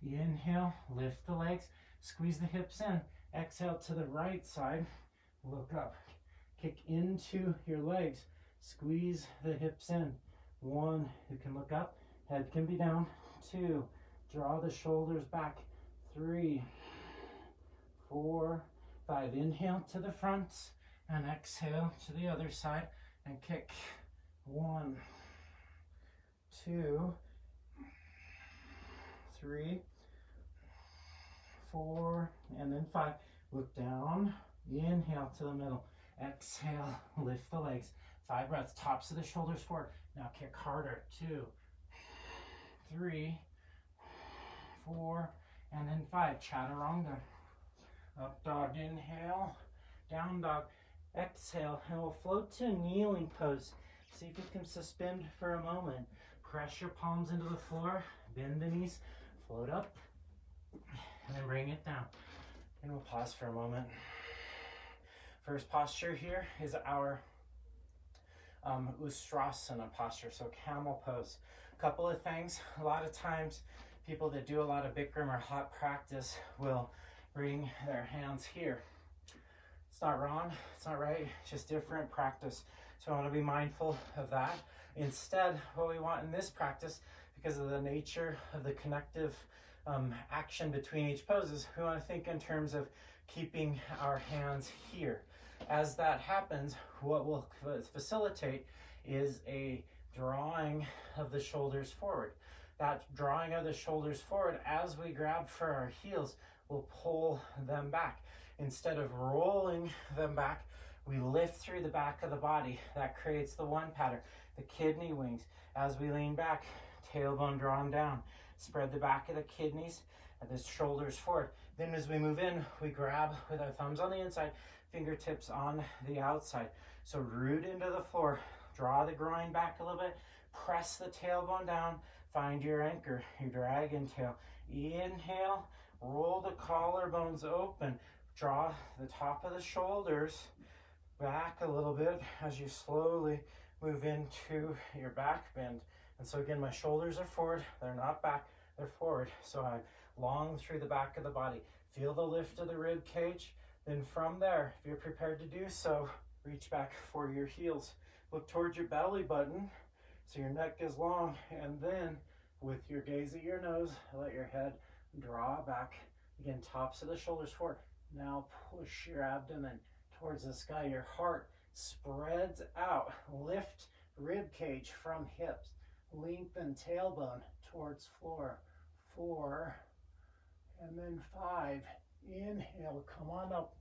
Inhale, lift the legs, squeeze the hips in. Exhale to the right side, look up. Kick into your legs, squeeze the hips in. 1, you can look up, head can be down. 2, draw the shoulders back. 3, 4, 5. Inhale to the front and exhale to the other side and kick. 1, 2, 3, 4, and then 5. Look down, inhale to the middle, exhale, lift the legs. 5 breaths, tops of the shoulders forward. Now kick harder. 2, 3, 4, and then 5. Chaturanga. Up dog, inhale, down dog, exhale, and we'll float to kneeling pose. See if you can suspend for a moment. Press your palms into the floor, bend the knees, float up, and then bring it down. And we'll pause for a moment. First posture here is our Ustrasana posture, so Camel Pose. A couple of things. A lot of times, people that do a lot of Bikram or hot practice will bring their hands here. It's not wrong, it's not right, it's just different practice. So I want to be mindful of that. Instead, what we want in this practice, because of the nature of the connective action between each poses, we want to think in terms of keeping our hands here. As that happens, what will facilitate is a drawing of the shoulders forward. That drawing of the shoulders forward, as we grab for our heels, will pull them back. Instead of rolling them back, we lift through the back of the body. That creates the one pattern, the kidney wings. As we lean back, tailbone drawn down. Spread the back of the kidneys and the shoulders forward. Then as we move in, we grab with our thumbs on the inside, fingertips on the outside. So root into the floor, draw the groin back a little bit, press the tailbone down, find your anchor, your dragon tail. Inhale, roll the collarbones open, draw the top of the shoulders back a little bit as you slowly move into your back bend. And so again, my shoulders are forward, they're not back, they're forward. So I'm long through the back of the body. Feel the lift of the rib cage. Then from there, if you're prepared to do so, reach back for your heels. Look towards your belly button so your neck is long, and then with your gaze at your nose, let your head draw back. Again, tops of the shoulders forward. Now push your abdomen towards the sky. Your heart spreads out. Lift rib cage from hips. Lengthen tailbone towards floor. 4, and then 5. Inhale, come on up.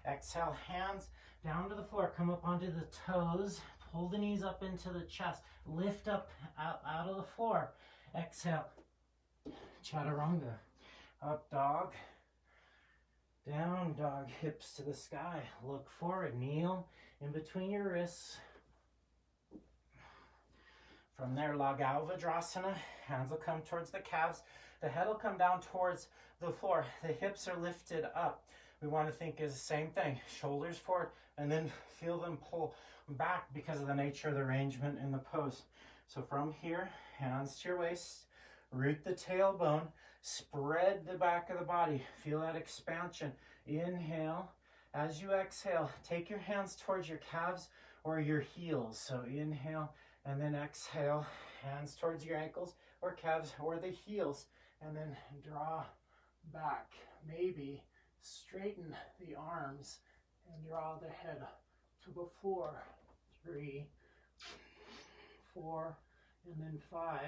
Exhale, hands down to the floor. Come up onto the toes. Pull the knees up into the chest. Lift up out of the floor. Exhale, chaturanga. Up dog. Down dog, hips to the sky. Look forward, kneel in between your wrists. From there, Lagavajrasana. Hands will come towards the calves. The head will come down towards the floor. The hips are lifted up. We want to think is the same thing. Shoulders forward, and then feel them pull back because of the nature of the arrangement in the pose. So from here, hands to your waist. Root the tailbone. Spread the back of the body. Feel that expansion. Inhale. As you exhale, take your hands towards your calves or your heels. So inhale, and then exhale. Hands towards your ankles or calves or the heels. And then draw back. Maybe straighten the arms and draw the head to the floor. 3, 4, and then 5.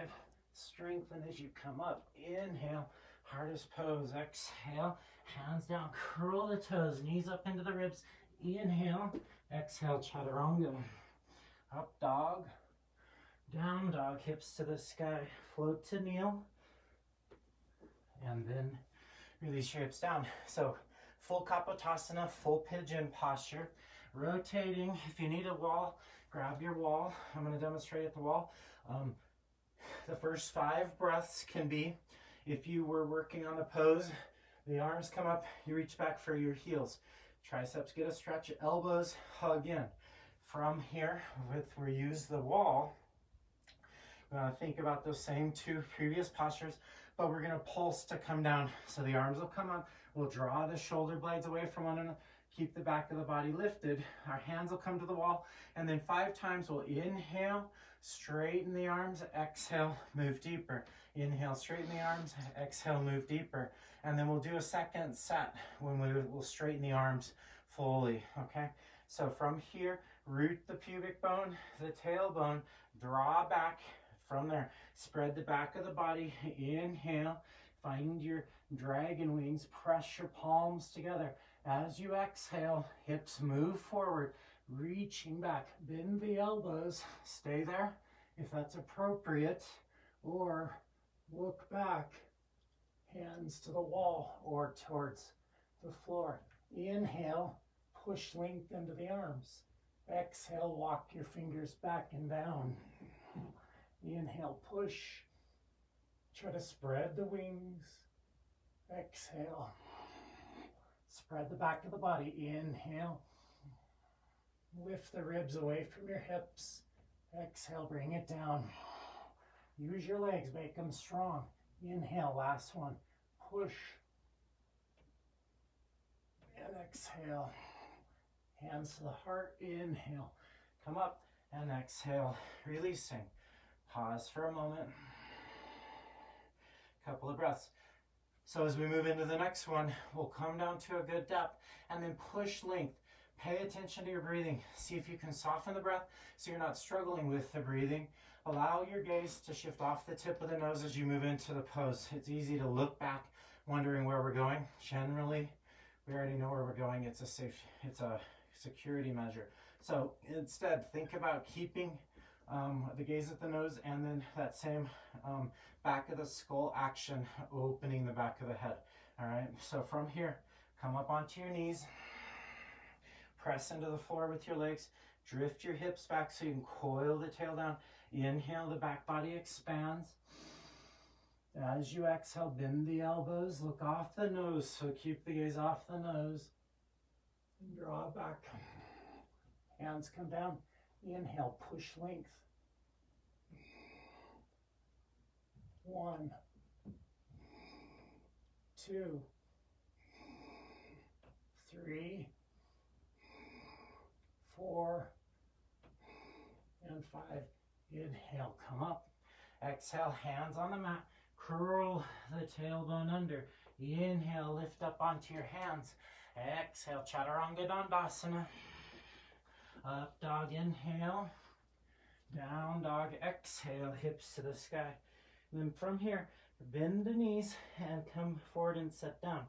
Strengthen as you come up. Inhale, hardest pose. Exhale, hands down, curl the toes, knees up into the ribs. Inhale, exhale, chaturanga. Up dog, down dog, hips to the sky. Float to kneel, and then release your hips down. So full Kapotasana, full pigeon posture. Rotating. If you need a wall, grab your wall. I'm going to demonstrate at the wall. The first 5 breaths can be, if you were working on the pose, the arms come up, you reach back for your heels. Triceps get a stretch, elbows hug in. From here, we use the wall. Think about those same two previous postures, but we're gonna pulse to come down. So the arms will come up, we'll draw the shoulder blades away from one another, keep the back of the body lifted, our hands will come to the wall, and then 5 times we'll inhale, straighten the arms, exhale, move deeper. Inhale, straighten the arms, exhale, move deeper. And then we'll do a second set when we'll straighten the arms fully, okay? So from here, root the pubic bone, the tailbone, draw back from there. Spread the back of the body, inhale, find your dragon wings, press your palms together. As you exhale, hips move forward, reaching back, bend the elbows, stay there if that's appropriate, or look back, hands to the wall or towards the floor. Inhale, push length into the arms. Exhale, walk your fingers back and down. Inhale, push. Try to spread the wings. Exhale. Spread the back of the body. Inhale. Lift the ribs away from your hips. Exhale, bring it down. Use your legs, make them strong. Inhale, last one. Push. And exhale. Hands to the heart. Inhale. Come up and exhale. Releasing. Pause for a moment. Couple of breaths. So as we move into the next one, we'll come down to a good depth and then push length. Pay attention to your breathing. See if you can soften the breath so you're not struggling with the breathing. Allow your gaze to shift off the tip of the nose as you move into the pose. It's easy to look back, wondering where we're going. Generally, we already know where we're going. It's a security measure. So instead, think about keeping the gaze at the nose and then that same back of the skull action, opening the back of the head. All right, so from here, come up onto your knees, press into the floor with your legs, drift your hips back so you can coil the tail down. Inhale, the back body expands. As you exhale, bend the elbows, look off the nose, so keep the gaze off the nose. And draw back. Hands come down. Inhale, push length. 1, 2, 3, 4, and 5. Inhale, come up. Exhale, hands on the mat. Curl the tailbone under. Inhale, lift up onto your hands. Exhale, Chaturanga Dandasana. Up dog, inhale. Down dog, exhale, hips to the sky. And then from here, bend the knees and come forward and sit down.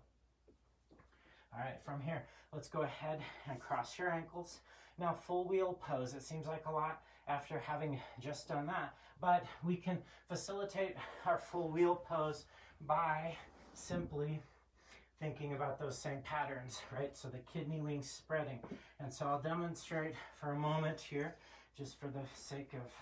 All right, from here, let's go ahead and cross your ankles. Now, full wheel pose. It seems like a lot after having just done that, but we can facilitate our full wheel pose by simply thinking about those same patterns, right? So the kidney wings spreading. And so I'll demonstrate for a moment here, just for the sake of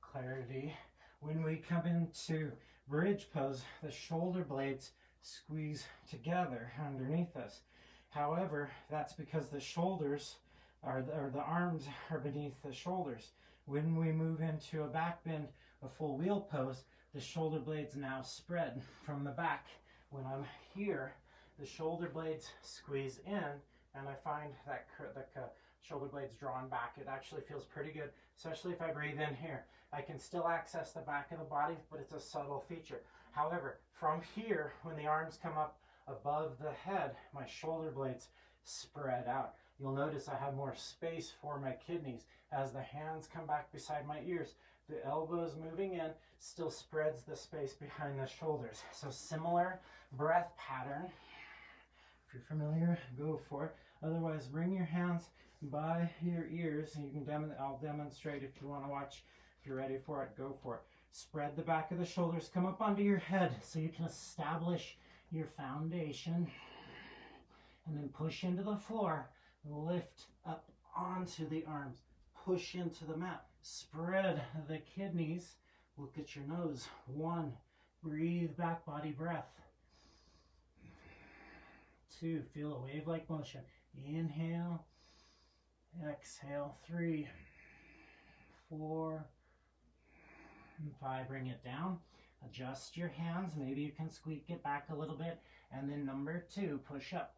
clarity. When we come into bridge pose, the shoulder blades squeeze together underneath us. However, that's because the shoulders or the arms are beneath the shoulders. When we move into a back bend, a full wheel pose, the shoulder blades now spread from the back. When I'm here, the shoulder blades squeeze in, and I find that the shoulder blades drawn back. It actually feels pretty good, especially if I breathe in here. I can still access the back of the body, but it's a subtle feature. However, from here, when the arms come up above the head, my shoulder blades spread out. You'll notice I have more space for my kidneys. As the hands come back beside my ears, the elbows moving in still spreads the space behind the shoulders. So similar breath pattern. If you're familiar, go for it. Otherwise, bring your hands by your ears, and you can I'll demonstrate if you want to watch. If you're ready for it, go for it. Spread the back of the shoulders, come up onto your head so you can establish your foundation, and then push into the floor. Lift up onto the arms, push into the mat, spread the kidneys, look at your nose. 1, breathe back body breath. 2, feel a wave-like motion. Inhale, exhale. 3, 4, And 5, bring it down. Adjust your hands. Maybe you can squeak it back a little bit. And then number 2, push up.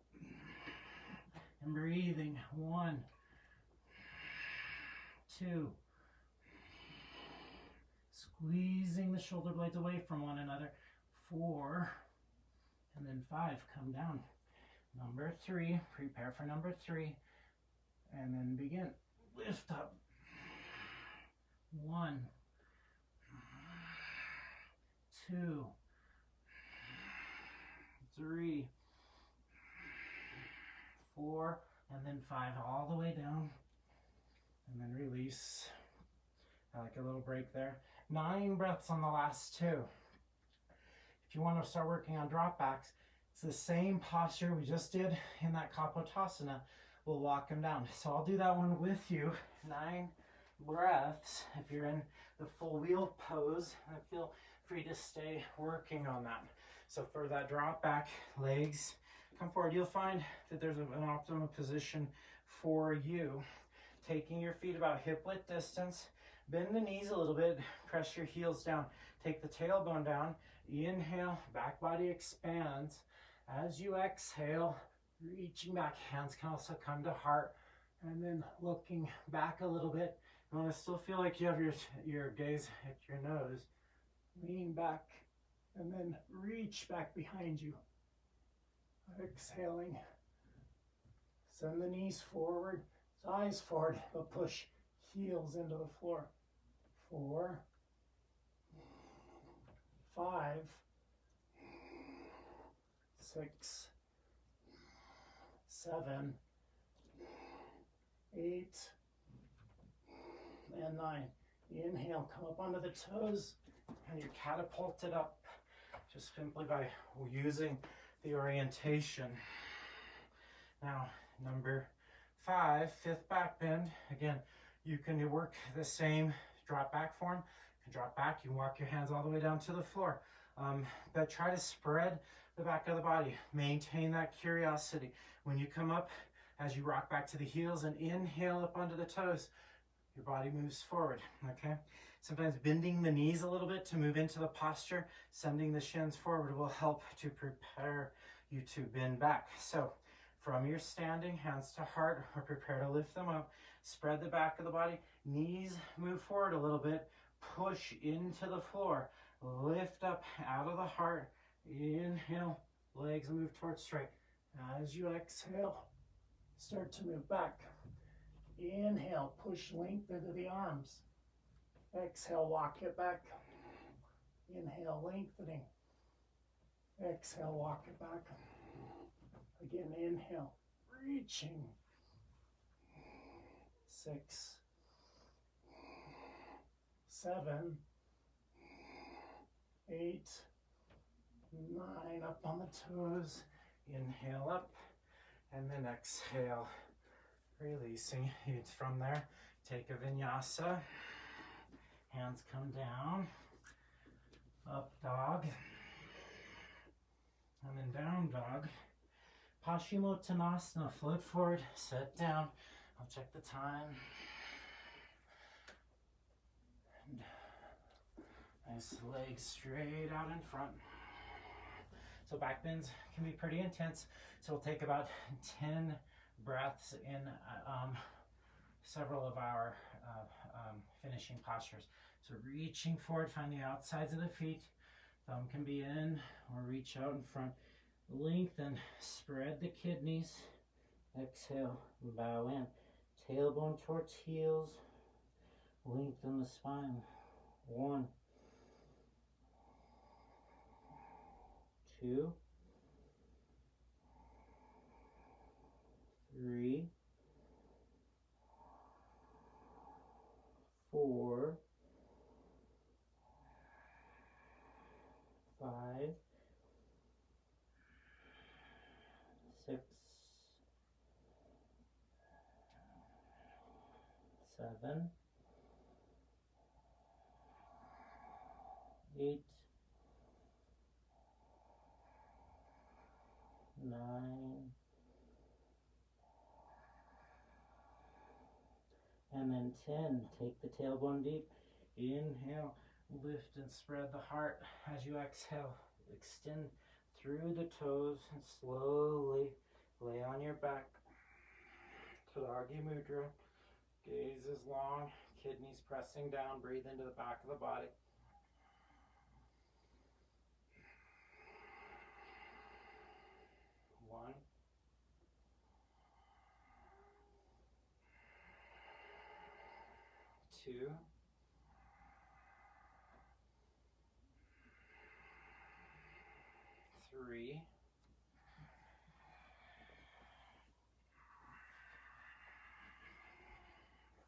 And breathing. 1, 2. Squeezing the shoulder blades away from one another. 4. And then 5, come down. Number 3, prepare for number 3. And then begin. Lift up. 1, 2, 3, 4, and then 5, all the way down. And then release. I like a little break there. 9 breaths on the last 2. If you want to start working on drop backs, it's the same posture we just did in that Kapotasana. We'll walk them down. So I'll do that one with you. 9 breaths. If you're in the full wheel pose, feel free to stay working on that. So for that drop back, legs come forward. You'll find that there's an optimal position for you. Taking your feet about hip width distance. Bend the knees a little bit. Press your heels down. Take the tailbone down. Inhale, back body expands. As you exhale, reaching back. Hands can also come to heart. And then looking back a little bit. You want to still feel like you have your gaze at your nose. Lean back and then reach back behind you. Exhaling. Send the knees forward, thighs forward, but push heels into the floor. 4, 5, 6, 7, 8, and 9. Inhale, come up onto the toes, and you're catapulted up just simply by using the orientation. Now, number 5, 5th back bend. Again, you can work the same drop back form. You can drop back, you can walk your hands all the way down to the floor. But try to spread the back of the body. Maintain that curiosity. When you come up, as you rock back to the heels and inhale up onto the toes, your body moves forward, okay? Sometimes bending the knees a little bit to move into the posture, sending the shins forward will help to prepare you to bend back. So from your standing, hands to heart, or prepare to lift them up. Spread the back of the body, knees move forward a little bit, push into the floor, lift up out of the heart, inhale, legs move towards straight. As you exhale, start to move back. Inhale, push length into the arms. Exhale, walk it back. Inhale, lengthening. Exhale, walk it back. Again, inhale, reaching. 6, 7, 8, 9, up on the toes. Inhale up, and then exhale, releasing. From there, take a vinyasa. Hands come down, up dog, and then down dog. Paschimottanasana, float forward, sit down. I'll check the time. And nice legs straight out in front. So back bends can be pretty intense. So we'll take about 10 breaths in several of our finishing postures. So reaching forward, find the outsides of the feet. Thumb can be in or reach out in front. Lengthen, spread the kidneys. Exhale, bow in. Tailbone towards heels. Lengthen the spine. 1, 2, 3, 4, 5, 6, 7, 8, 9, and then 10. Take the tailbone deep. Inhale, Lift and spread the heart as you exhale. Extend through the toes and slowly lay on your back. Tadagi Mudra. Gaze is long, kidneys pressing down. Breathe into the back of the body. One. 2. 3.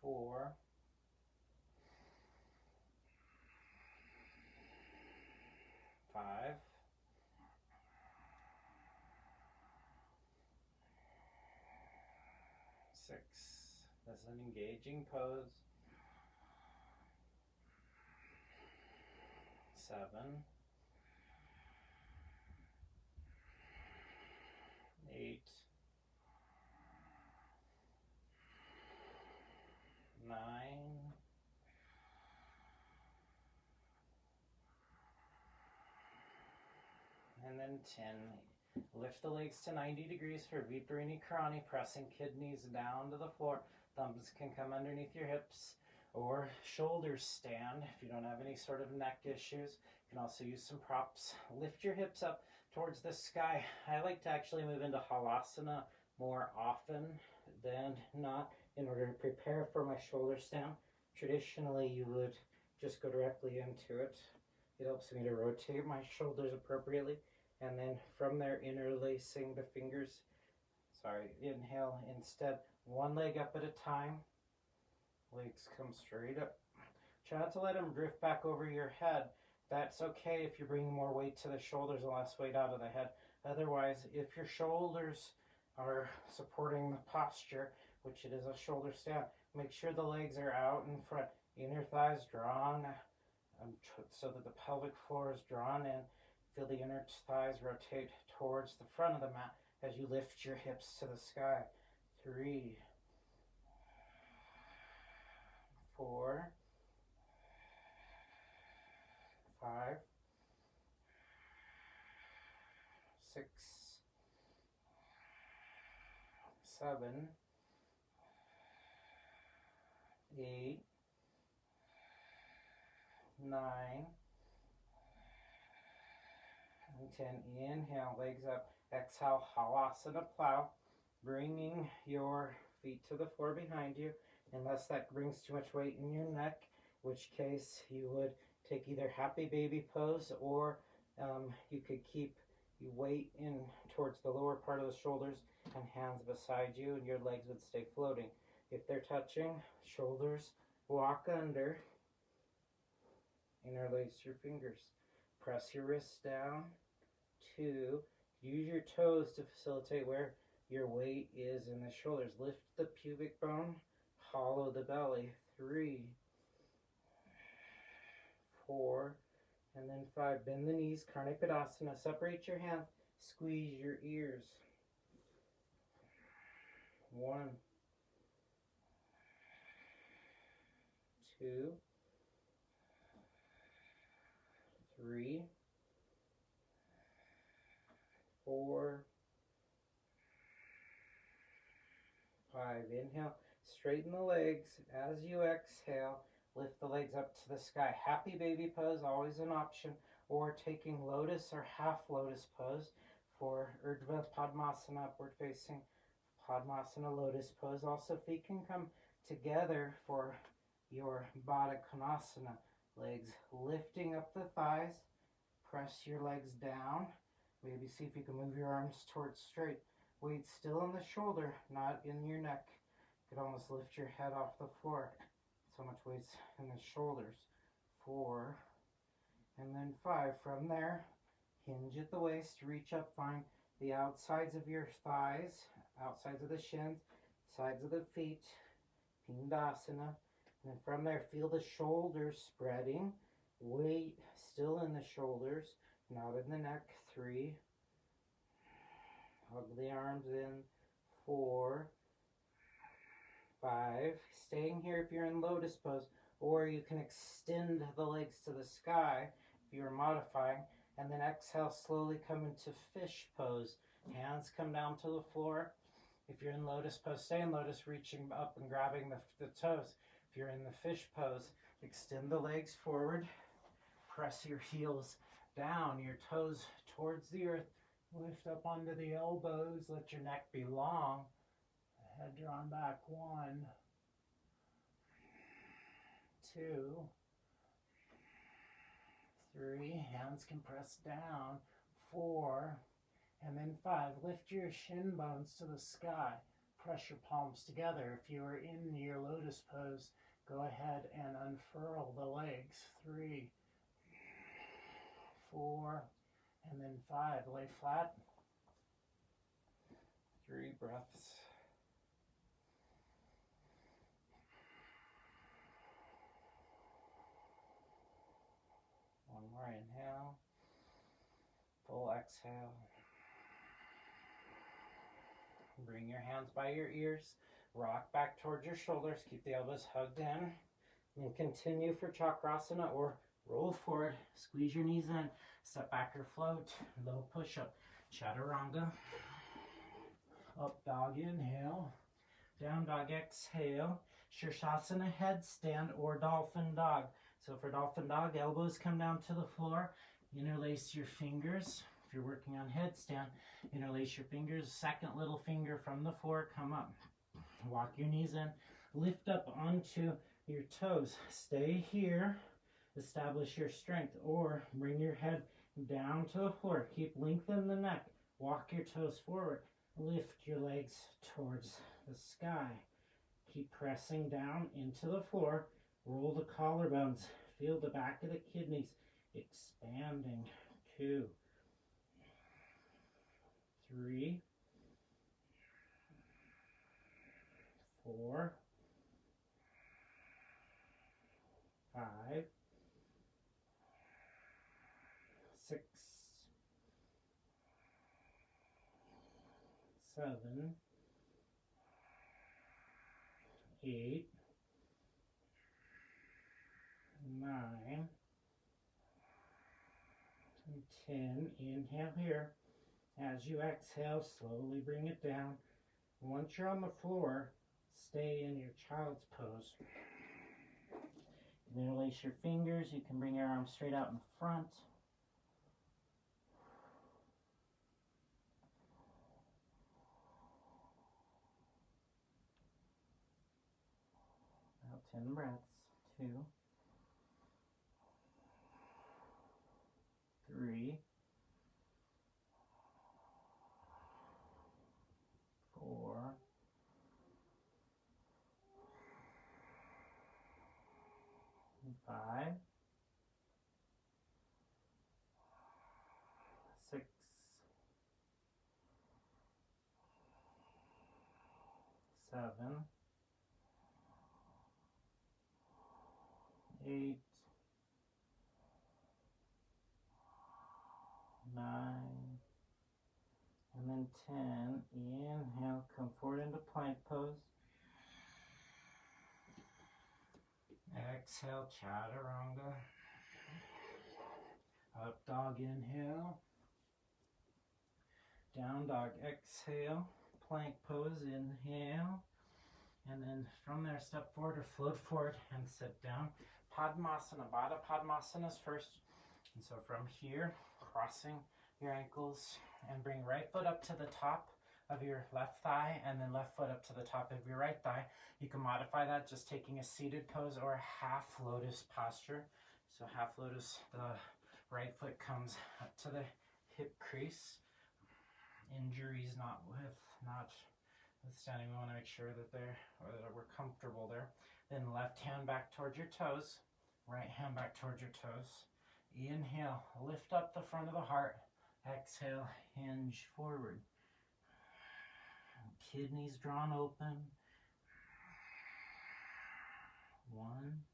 4. 5. 6. This is an engaging pose. 7. 8. 9. And then 10. Lift the legs to 90 degrees for Viparita Karani, pressing kidneys down to the floor. Thumbs can come underneath your hips, or shoulders stand if you don't have any sort of neck issues. You can also use some props. Lift your hips up towards the sky. I like to actually move into Halasana more often than not in order to prepare for my shoulder stand. Traditionally, you would just go directly into it. It helps me to rotate my shoulders appropriately. And then from there, interlacing the fingers. Inhale instead. One leg up at a time. Legs come straight up. Try not to let them drift back over your head. That's okay if you're bringing more weight to the shoulders and less weight out of the head. Otherwise, if your shoulders are supporting the posture, which it is a shoulder stand, make sure the legs are out in front. Inner thighs drawn so that the pelvic floor is drawn in. Feel the inner thighs rotate towards the front of the mat as you lift your hips to the sky. 3, 4, 5, 6, 7, 8, 9, and 10. Inhale, legs up. Exhale, Halasana plow, bringing your feet to the floor behind you, unless that brings too much weight in your neck, in which case you would take either Happy Baby pose, or you could keep your weight in towards the lower part of the shoulders and hands beside you, and your legs would stay floating. If they're touching, shoulders walk under. Interlace your fingers. Press your wrists down. 2. Use your toes to facilitate where your weight is in the shoulders. Lift the pubic bone. Hollow the belly. 3, 4, and then 5. Bend the knees. Karnapadasana. Separate your hands. Squeeze your ears. 1, 2, 3, 4, 5. Inhale, straighten the legs. As you exhale, lift the legs up to the sky. Happy Baby pose, always an option, or taking Lotus or half Lotus pose for Urdhva Padmasana, upward facing Padmasana Lotus pose. Also, feet can come together for your Baddha Konasana. Legs lifting up the thighs. Press your legs down. Maybe see if you can move your arms towards straight. Weight still in the shoulder, not in your neck. You could almost lift your head off the floor. So much weight's in the shoulders. 4, and then 5. From there, hinge at the waist. Reach up, find the outsides of your thighs, outsides of the shins, sides of the feet. Pindasana. And from there, feel the shoulders spreading. Weight still in the shoulders, not in the neck. 3. Hug the arms in. 4, 5. Staying here if you're in Lotus pose, or you can extend the legs to the sky if you're modifying, and then exhale, slowly come into fish pose. Hands come down to the floor. If you're in lotus pose, stay in lotus, reaching up and grabbing the toes. If you're in the fish pose, extend the legs forward, press your heels down, your toes towards the earth, lift up onto the elbows, let your neck be long, head drawn back. 1, 2, 3, hands can press down. 4, and then 5. Lift your shin bones to the sky. Press your palms together. If you are in your lotus pose, go ahead and unfurl the legs. 3, 4, and then 5. Lay flat. 3 breaths. One more inhale. Full exhale. Bring your hands by your ears. Rock back towards your shoulders. Keep the elbows hugged in. And continue for Chakrasana or roll forward. Squeeze your knees in. Step back or float. Low push-up. Chaturanga. Up dog, inhale. Down dog, exhale. Shirshasana, headstand or dolphin dog. So for dolphin dog, elbows come down to the floor. Interlace your fingers. If you're working on headstand, interlace your fingers. Second little finger from the floor, come up. Walk your knees in. Lift up onto your toes. Stay here. Establish your strength. Or bring your head down to the floor. Keep lengthening the neck. Walk your toes forward. Lift your legs towards the sky. Keep pressing down into the floor. Roll the collarbones. Feel the back of the kidneys expanding. 2, 3, 4, 5, 6, 7, 8, 9, and 10. Inhale here. As you exhale, slowly bring it down. Once you're on the floor, stay in your child's pose. Interlace your fingers. You can bring your arms straight out in front. About 10 breaths. 2, 3, 4, 5, 6, 7, 8, 9, and then 10. Inhale, come forward into plank pose. Exhale, chaturanga. Up dog, inhale. Down dog, exhale. Plank pose, inhale. And then from there, step forward or float forward and sit down. Padmasana, Baddha Padmasana is first. And so from here, crossing your ankles and bring right foot up to the top of your left thigh and then left foot up to the top of your right thigh. You can modify that just taking a seated pose or a half lotus posture. So half lotus, the right foot comes up to the hip crease. Injuries notwithstanding, we want to make sure that we're comfortable there. Then left hand back towards your toes, right hand back towards your toes. Inhale, lift up the front of the heart. Exhale, hinge forward. Kidneys drawn open. 1,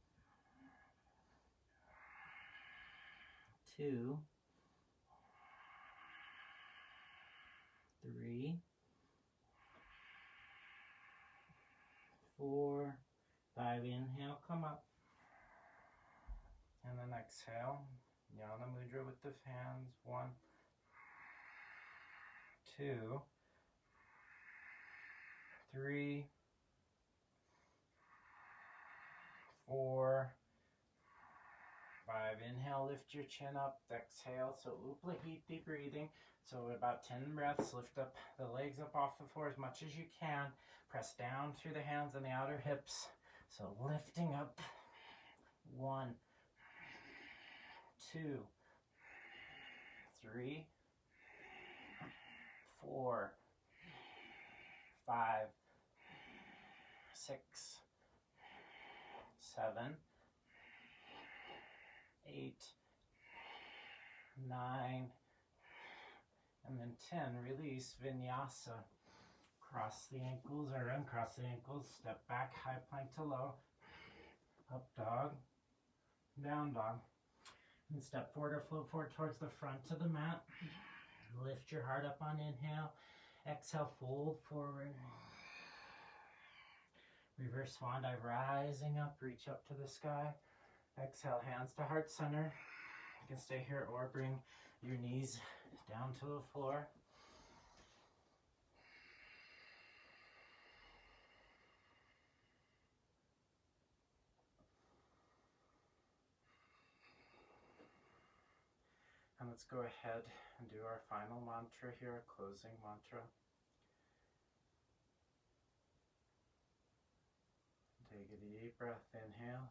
2, 3, 4, 5. Inhale, come up. And then exhale, Jnana Mudra with the hands. 1, 2, 3, 4, 5. Inhale, lift your chin up. Exhale, so Upahiti breathing. So about 10 breaths, lift up the legs up off the floor as much as you can. Press down through the hands and the outer hips. So lifting up. 1, 2, 3, 4, 5, 6, 7, 8, 9, and then 10. Release vinyasa. Cross the ankles or uncross the ankles. Step back, high plank to low. Up dog, down dog. And step forward or float forward towards the front of the mat. Lift your heart up on inhale. Exhale, fold forward. Reverse swan dive, rising up, reach up to the sky. Exhale, hands to heart center. You can stay here or bring your knees down to the floor. And let's go ahead and do our final mantra here, closing mantra. Take a deep breath, inhale.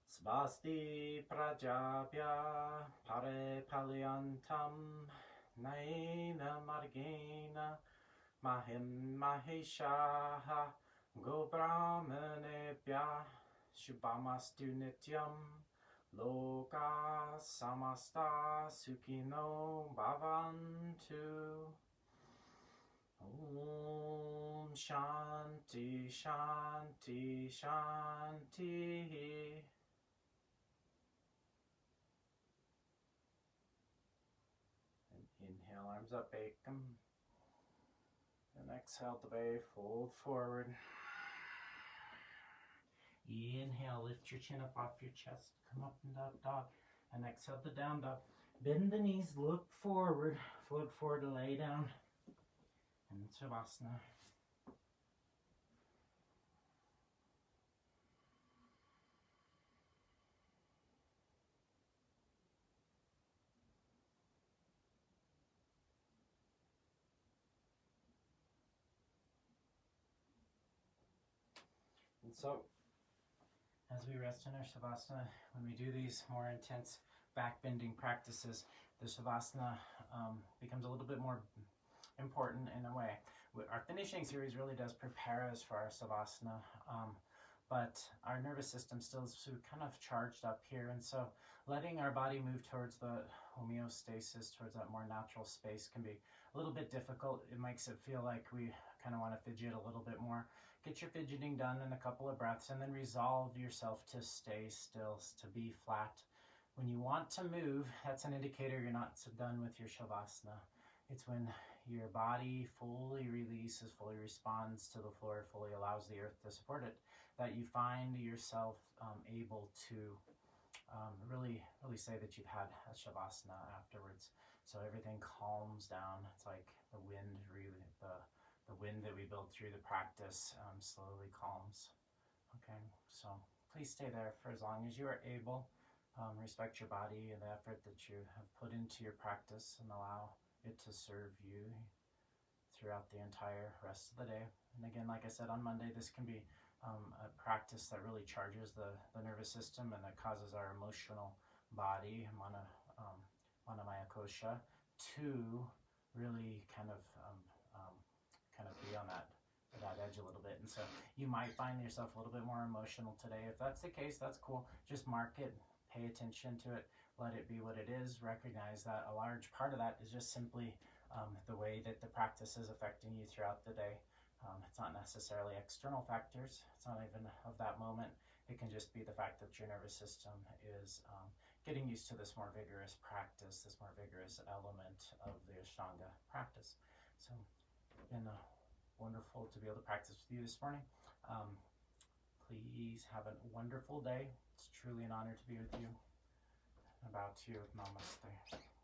Svasti prajapya pare palyantam naena margena mahim maheshaha go brahmanebhya shubhamastu nityam loka samasta sukhino bhavantu. Om Shanti Shanti Shanti. And inhale, arms up, ekam. And exhale, Dvay, fold forward. Inhale, lift your chin up off your chest. Come up and up dog. And exhale the down dog. Bend the knees, look forward. Float forward to lay down. And Shavasana. And so, as we rest in our Shavasana, when we do these more intense back bending practices, the Shavasana becomes a little bit more important in a way. Our finishing series really does prepare us for our Savasana, but our nervous system still is kind of charged up here, and so letting our body move towards the homeostasis, towards that more natural space, can be a little bit difficult. It makes it feel like we kind of want to fidget a little bit more. Get your fidgeting done in a couple of breaths, and then resolve yourself to stay still, to be flat. When you want to move, that's an indicator you're not so done with your Shavasana. It's when your body fully releases, fully responds to the floor, fully allows the earth to support it, that you find yourself able to really say that you've had a Shavasana afterwards. So everything calms down. It's like the wind, really, the wind that we build through the practice slowly calms. Okay, so please stay there for as long as you are able. Respect your body and the effort that you have put into your practice, and allow it to serve you throughout the entire rest of the day. And again, like I said, on Monday, this can be a practice that really charges the nervous system, and that causes our emotional body, Manamaya Kosha, to really kind of be on that edge a little bit. And so you might find yourself a little bit more emotional today. If that's the case, that's cool. Just mark it, pay attention to it, let it be what it is. Recognize that a large part of that is just simply the way that the practice is affecting you throughout the day. It's not necessarily external factors. It's not even of that moment. It can just be the fact that your nervous system is getting used to this more vigorous practice, this more vigorous element of the Ashtanga practice. So it's been wonderful to be able to practice with you this morning. Please have a wonderful day. It's truly an honor to be with you. About to. Namaste.